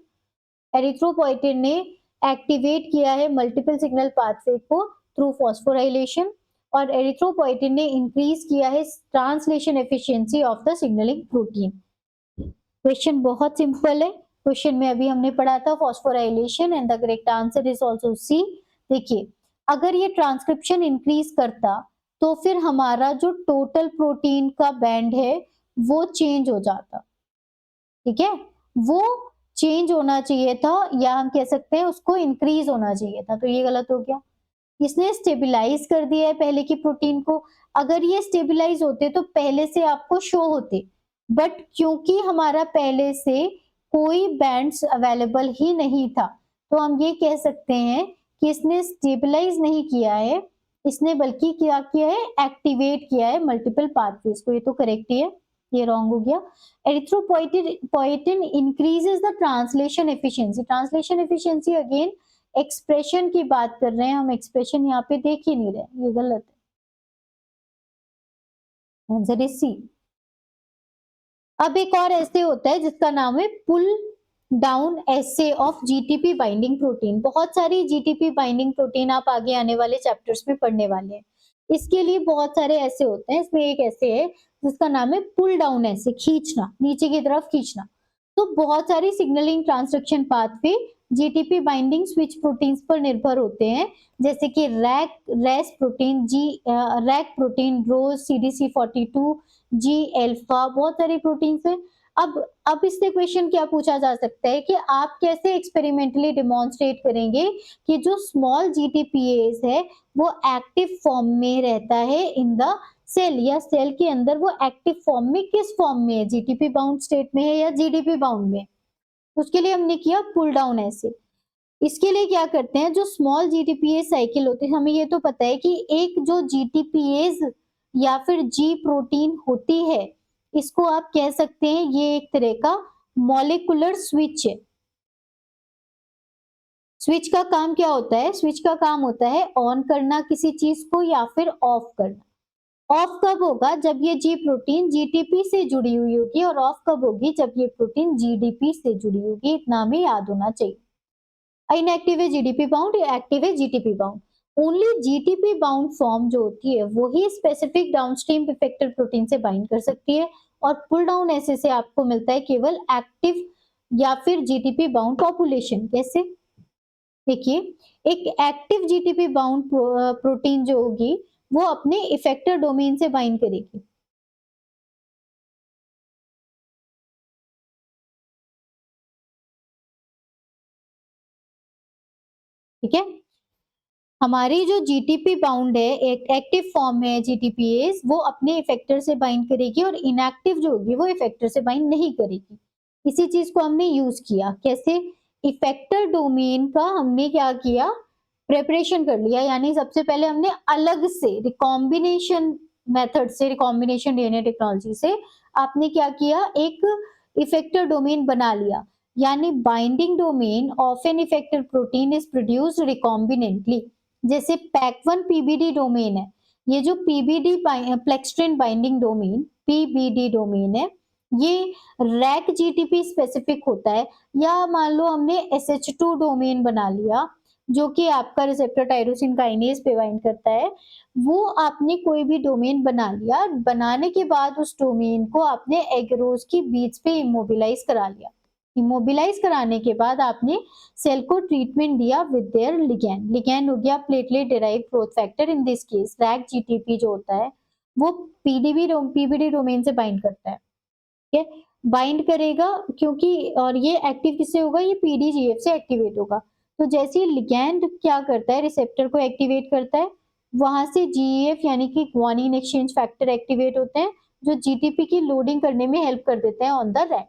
एरिथ्रोपोइटिन ने एक्टिवेट किया है मल्टीपल सिग्नल पाथवे को थ्रू फॉस्फोराइलेशन, और एरिथ्रोपोइटिन ने इंक्रीज किया है translation efficiency of the signalling protein. Question बहुत सिंपल है, क्वेश्चन में अभी हमने पढ़ा था phosphorylation and the correct answer is also सी। देखिए, अगर ये ट्रांसक्रिप्शन इंक्रीज करता तो फिर हमारा जो टोटल प्रोटीन का बैंड है वो चेंज हो जाता, ठीक है, वो चेंज होना चाहिए था, या हम कह सकते हैं उसको इंक्रीज होना चाहिए था, तो ये गलत हो गया। इसने स्टेबिलाईज कर दिया है पहले की प्रोटीन को, अगर ये स्टेबिलाईज होते तो पहले से आपको शो होते, बट क्योंकि हमारा पहले से कोई बैंड्स अवेलेबल ही नहीं था, तो हम ये कह सकते हैं कि इसने स्टेबिलाईज नहीं किया है, इसने बल्कि क्या किया है, एक्टिवेट किया है मल्टीपल पाथवेज को। ये तो करेक्ट ही है, ये रॉन्ग हो गया। Erythropoietin increases the translation efficiency. Translation efficiency again expression की बात कर रहे हैं हम, एक्सप्रेशन यहाँ पे देख ही नहीं रहे, ये गलत है। Answer is C. अब एक और ऐसे होता है जिसका नाम है pull down assay of GTP binding protein. बहुत सारी जीटीपी बाइंडिंग प्रोटीन आप आगे आने वाले चैप्टर्स में पढ़ने वाले हैं। इसके लिए बहुत सारे ऐसे होते हैं, इसमें एक ऐसे है जिसका नाम है पुल डाउन एसे खींचना, नीचे की तरफ खींचना। तो बहुत सारी signalling transduction pathway GTP binding switch proteins पर निर्भर होते हैं, जैसे कि रेस प्रोटीन, रैक प्रोटीन, रोज, सीडीसी42, जी अल्फा, बहुत सारी प्रोटीन्स हैं। अब इससे क्वेश्चन क्या पूछा जा सकता है कि आप कैसे एक्सपेरिमेंटली डेमोन्स्ट्रेट करेंगे कि जो स्मॉल जीटीपीएस है वो एक्टिव फॉर्म में रहता है इन द सेल, या सेल के अंदर वो एक्टिव फॉर्म में किस फॉर्म में है, जीटीपी बाउंड स्टेट में है या जीडीपी बाउंड में। उसके लिए हमने किया पुल डाउन ऐसे। इसके लिए क्या करते हैं, जो स्मॉल जीटीपीएस साइकिल होती है, हमें ये तो पता है कि एक जो जीटीपीएस या फिर जी प्रोटीन होती है, इसको आप कह सकते हैं ये एक तरह का मॉलिक्यूलर स्विच है। स्विच का काम क्या होता है, स्विच का काम होता है ऑन करना किसी चीज को या फिर ऑफ करना। ऑफ कब होगा, जब ये जी प्रोटीन जीटीपी से जुड़ी हुई होगी, और ऑफ कब होगी, जब ये प्रोटीन जीडीपी से जुड़ी होगी। इतना हमें याद होना चाहिए। इनएक्टिव है जीडीपी बाउंड, एक्टिव है GTP bound. Only GTP bound form जो होती है वही स्पेसिफिक डाउनस्ट्रीम इफेक्टर प्रोटीन से बाइंड कर सकती है, और पुल डाउन ऐसे से आपको मिलता है केवल एक्टिव या फिर जीटीपी बाउंड पॉपुलेशन। कैसे, देखिए, एक एक्टिव जीटीपी बाउंड प्रोटीन जो होगी वो अपने इफेक्टर डोमेन से बाइंड करेगी। ठीक है, हमारी जो जीटीपी बाउंड है, एक एक्टिव फॉर्म है जीटीपीएस, वो अपने इफेक्टर से बाइंड करेगी, और इनएक्टिव जो होगी वो इफेक्टर से बाइंड नहीं करेगी। इसी चीज को हमने यूज किया। कैसे, इफेक्टर डोमेन का हमने क्या किया, प्रिपरेशन कर लिया। यानी सबसे पहले हमने अलग से रिकॉम्बिनेशन मेथड से, रिकॉम्बिनेशन डीएनए टेक्नोलॉजी से आपने क्या किया, एक इफेक्टर डोमेन बना लिया। यानी binding domain of an effector protein is produced recombinantly. जैसे पैक 1 पीबीडी डोमेन है, ये जो PBD pleckstrin binding domain PBD domain है, ये रैक जीटीपी स्पेसिफिक होता है। या मान लो हमने SH2 डोमेन बना लिया, जो कि आपका रिसेप्टर टायरोसिन काइनेज पे बाइंड करता है। वो आपने कोई भी डोमेन बना लिया, बनाने के बाद उस डोमेन को आपने एगरोज की बीच पे इमोबिलाइज करा लिया। इमोबिलाइज कराने के बाद आपने सेल को ट्रीटमेंट दिया विद देयर लिगैंड। लिगैंड हो गया platelet derived growth factor, in this case rack GTP जो होता है वो पीबीडी डोमेन से बाइंड करता है। ठीक है, बाइंड करेगा क्योंकि, और ये एक्टिव किससे होगा, ये पीडीजीएफ से एक्टिवेट होगा। तो जैसे ही लिगैंड क्या करता है, रिसेप्टर को एक्टिवेट करता है, वहां से जीईएफ यानी कि ग्वानिन एक्सचेंज फैक्टर एक्टिवेट होते हैं, जो जीटीपी की लोडिंग करने में हेल्प कर देते हैं ऑन द रैक।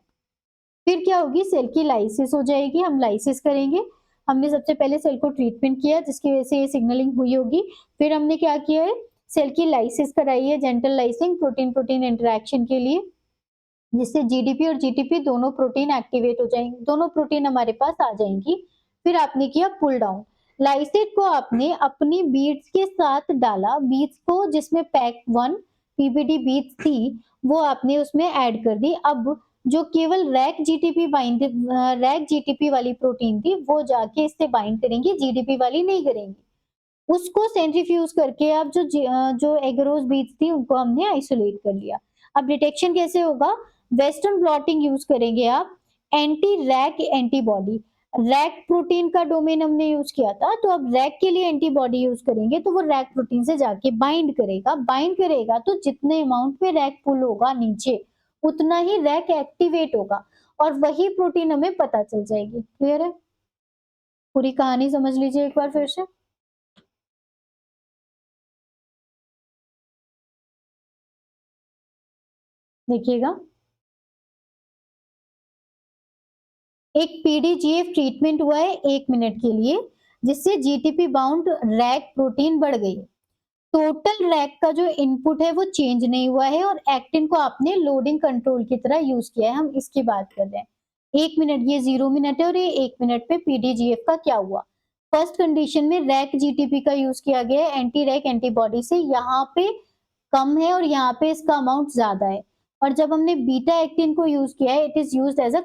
फिर क्या होगी, सेल की लाइसिस हो जाएगी, हम लाइसिस करेंगे। हमने सबसे पहले सेल को ट्रीटमेंट किया जिसकी वजह से ये सिग्नलिंग हुई होगी। फिर हमने क्या किया है, सेल की लाइसिस कराई है, gentle lysing protein protein interaction के लिए, जिससे जीडीपी और जीटीपी दोनों प्रोटीन एक्टिवेट हो जाएंगे, दोनों प्रोटीन हमारे पास आ जाएंगी। फिर आपने किया पुल डाउन, लाइसेट को आपने अपनी बीड्स के साथ डाला, बीड्स को जिसमें पैक 1 पीबीडी बीड्स थी वो आपने उसमें ऐड कर दी। अब जो केवल रैक जीटीपी वाली प्रोटीन थी वो जाके इससे बाइंड करेंगी, जीडीपी वाली नहीं करेंगी। उसको सेंट्रीफ्यूज करके अब जो एगरोज बीट्स थी उनको हमने आइसोलेट कर लिया। अब डिटेक्शन कैसे होगा, वेस्टर्न ब्लॉटिंग यूज करेंगे आप, anti rack antibody, rack protein का डोमेन हमने यूज किया था, तो अब रैक के लिए एंटीबॉडी यूज करेंगे, तो वो रैक प्रोटीन से जाके बाइंड करेगा तो जितने अमाउंट में रैक पुल होगा नीचे, उतना ही रैक एक्टिवेट होगा, और वही प्रोटीन हमें पता चल जाएगी। क्लियर है, पूरी कहानी समझ लीजिए एक बार फिर से। देखिएगा, एक पीडीजीएफ ट्रीटमेंट हुआ है 1 मिनट के लिए, जिससे जीटीपी बाउंड रैक प्रोटीन बढ़ गई। टोटल रैक का जो इनपुट है वो चेंज नहीं हुआ है, और एक्टिन को आपने लोडिंग कंट्रोल की तरह यूज किया है। हम इसकी बात कर रहे हैं। 1 मिनट, ये 0 मिनट है, और ये 1 मिनट पे पीडीजीएफ का क्या हुआ। फर्स्ट कंडीशन में रैक जीटीपी का यूज किया गया है एंटी रैक एंटीबॉडी से, यहाँ पे कम है और यहाँ पे इसका अमाउंट ज्यादा है। और जब हमने बीटा एक्टिन को यूज किया है, it is used as a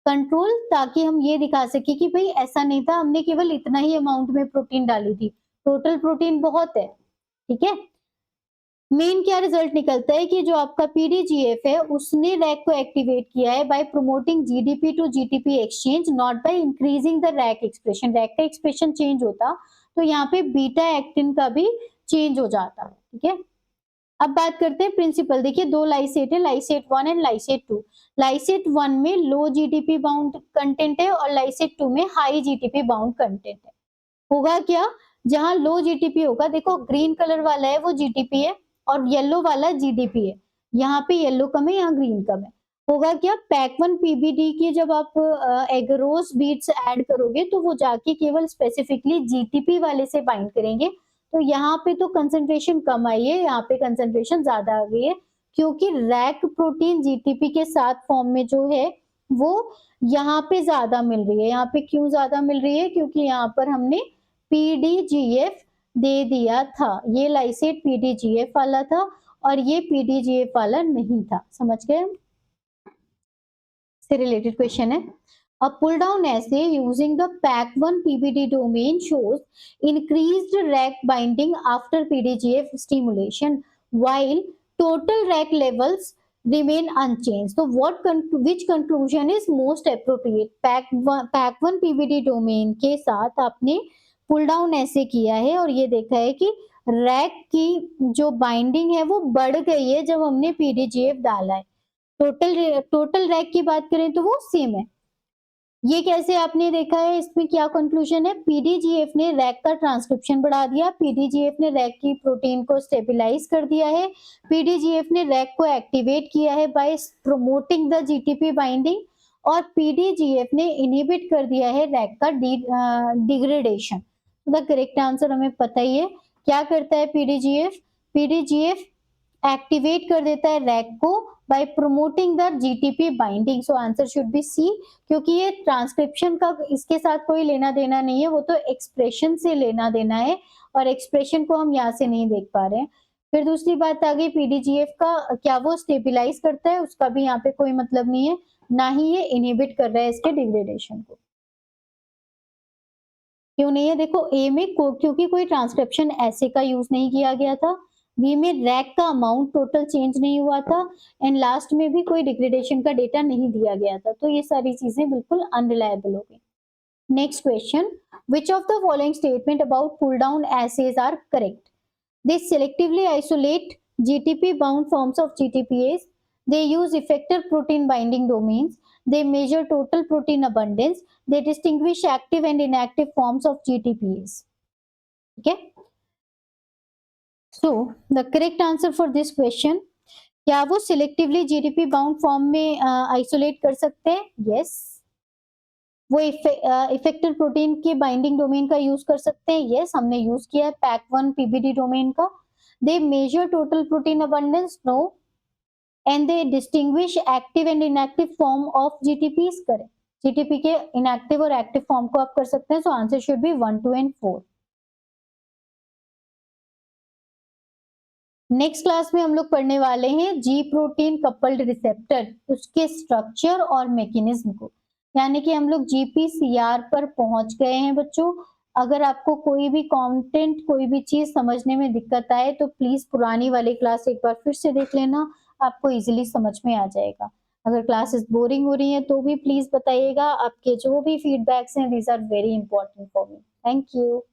control, ताकि हम ये दिखा सके कि भाई ऐसा नहीं था, हमने केवल इतना ही अमाउंट में प्रोटीन डाली थी, टोटल प्रोटीन बहुत है। ठीक है, मेन क्या रिजल्ट निकलता है कि जो आपका पीडीजीएफ है उसने रैक को एक्टिवेट किया है by promoting GDP to GTP exchange, not by increasing the Rac expression. Rac का एक्सप्रेशन चेंज होता तो यहाँ पे बीटा एक्टिन का भी चेंज हो जाता। ठीक है, अब बात करते हैं प्रिंसिपल। देखिए दो लाइसेट है, लाइसेट 1 एंड लाइसेट 2। लाइसेट 1 में लो जीटीपी बाउंड कंटेंट है और लाइसेट 2 में हाई जीटीपी बाउंड कंटेंट है। होगा क्या, जहां लो जीटीपी होगा, देखो ग्रीन कलर वाला है वो जीटीपी है और येलो वाला जीडीपी है। यहाँ पे येलो कम है, यहाँ ग्रीन कम है। होगा क्या, पैक 1 पीबीडी की जब आप एगरोस बीट्स ऐड करोगे तो वो जाके केवल स्पेसिफिकली जीटीपी वाले से बाइंड करेंगे। तो यहाँ पे तो कंसंट्रेशन कम आई है, यहाँ पे कंसंट्रेशन ज्यादा आ गई है, क्योंकि रैक प्रोटीन जीटीपी के साथ फॉर्म में जो है वो यहाँ पे ज्यादा मिल रही है। यहाँ पे क्यों ज्यादा मिल रही है, क्योंकि यहाँ पर हमने पीडीजीएफ दे दिया था। ये लाइसेट पीडीजीएफ वाला था और ये पीडीजीएफ वाला नहीं था। समझ गए? से रिलेटेड क्वेश्चन है। A pull down assay using the PAC1 PBD domain shows increased rack binding after PDGF stimulation while total rack levels remain unchanged. So which conclusion is most appropriate? PAC1 PBD domain के साथ आपने pull down ऐसे किया है और ये देखा है कि रैक की जो बाइंडिंग है वो बढ़ गई है जब हमने पीडीजीएफ डाला है। टोटल रैक की बात करें तो वो सेम है। ये कैसे आपने देखा है, इसमें क्या कंक्लूजन है, पीडीजीएफ ने रैक का ट्रांसक्रिप्शन बढ़ा दिया, पीडीजीएफ ने रैक की प्रोटीन को स्टेबलाइज कर दिया है, पीडीजीएफ ने रैक को एक्टिवेट किया है by promoting the GTP binding, और पीडीजीएफ ने इनहिबिट कर दिया है रैक का डिग्रेडेशन। द करेक्ट आंसर हमें पता ही है, क्या करता है पीडीजीएफ, पीडीजीएफ एक्टिवेट कर देता है रैक को by promoting the GTP binding. So answer should be C, क्योंकि ये ट्रांसक्रिप्शन का इसके साथ कोई लेना देना नहीं है, वो तो एक्सप्रेशन से लेना देना है और एक्सप्रेशन को हम यहाँ से नहीं देख पा रहे हैं। फिर दूसरी बात आ गई पीडीजीएफ का, क्या वो स्टेबिलाईज करता है, उसका भी यहाँ पे कोई मतलब नहीं है, ना ही ये इनहिबिट कर रहा है इसके डिग्रेडेशन को। क्यों नहीं है, देखो ए में क्योंकि कोई ट्रांसक्रिप्शन ऐसे का यूज नहीं किया गया था, बी में रैक का अमाउंट टोटल चेंज नहीं हुआ था, एंड लास्ट में भी कोई डिग्रेडेशन का डेटा नहीं दिया गया था। तो ये सारी चीजें बिल्कुल अनरिलायबल हो गई। Next question, which of the following statement about pull down assays are correct? They selectively isolate GTP bound forms of GTPase. They use effector protein binding domains. They measure total protein abundance. They distinguish active and inactive forms of GTPase. Okay. So the correct answer for this question, क्या वो selectively GDP bound form में isolate कर सकते हैं? Yes. वो effector protein के binding domain का use कर सकते हैं? यस, हमने यूज किया है पैक 1 पीबीडी डोमेन का। They measure total protein abundance? No. And they distinguish active and inactive form of GTPase? करें, जीटीपी के इनएक्टिव और एक्टिव फॉर्म को आप कर सकते हैं। सो answer should B 1, 2 and 4। Next class में हम लोग पढ़ने वाले हैं जी प्रोटीन कपल्ड रिसेप्टर, उसके स्ट्रक्चर और मैकेनिज्म को, यानी कि हम लोग जीपीसीआर पर पहुंच गए हैं बच्चों। अगर आपको कोई भी कंटेंट, कोई भी चीज समझने में दिक्कत आए तो प्लीज पुरानी वाली क्लास एक बार फिर से देख लेना, आपको इजीली समझ में आ जाएगा। अगर क्लासेस बोरिंग हो रही हैं तो भी प्लीज बताइएगा, आपके जो भी फीडबैक्स हैं these are very important for me. Thank you.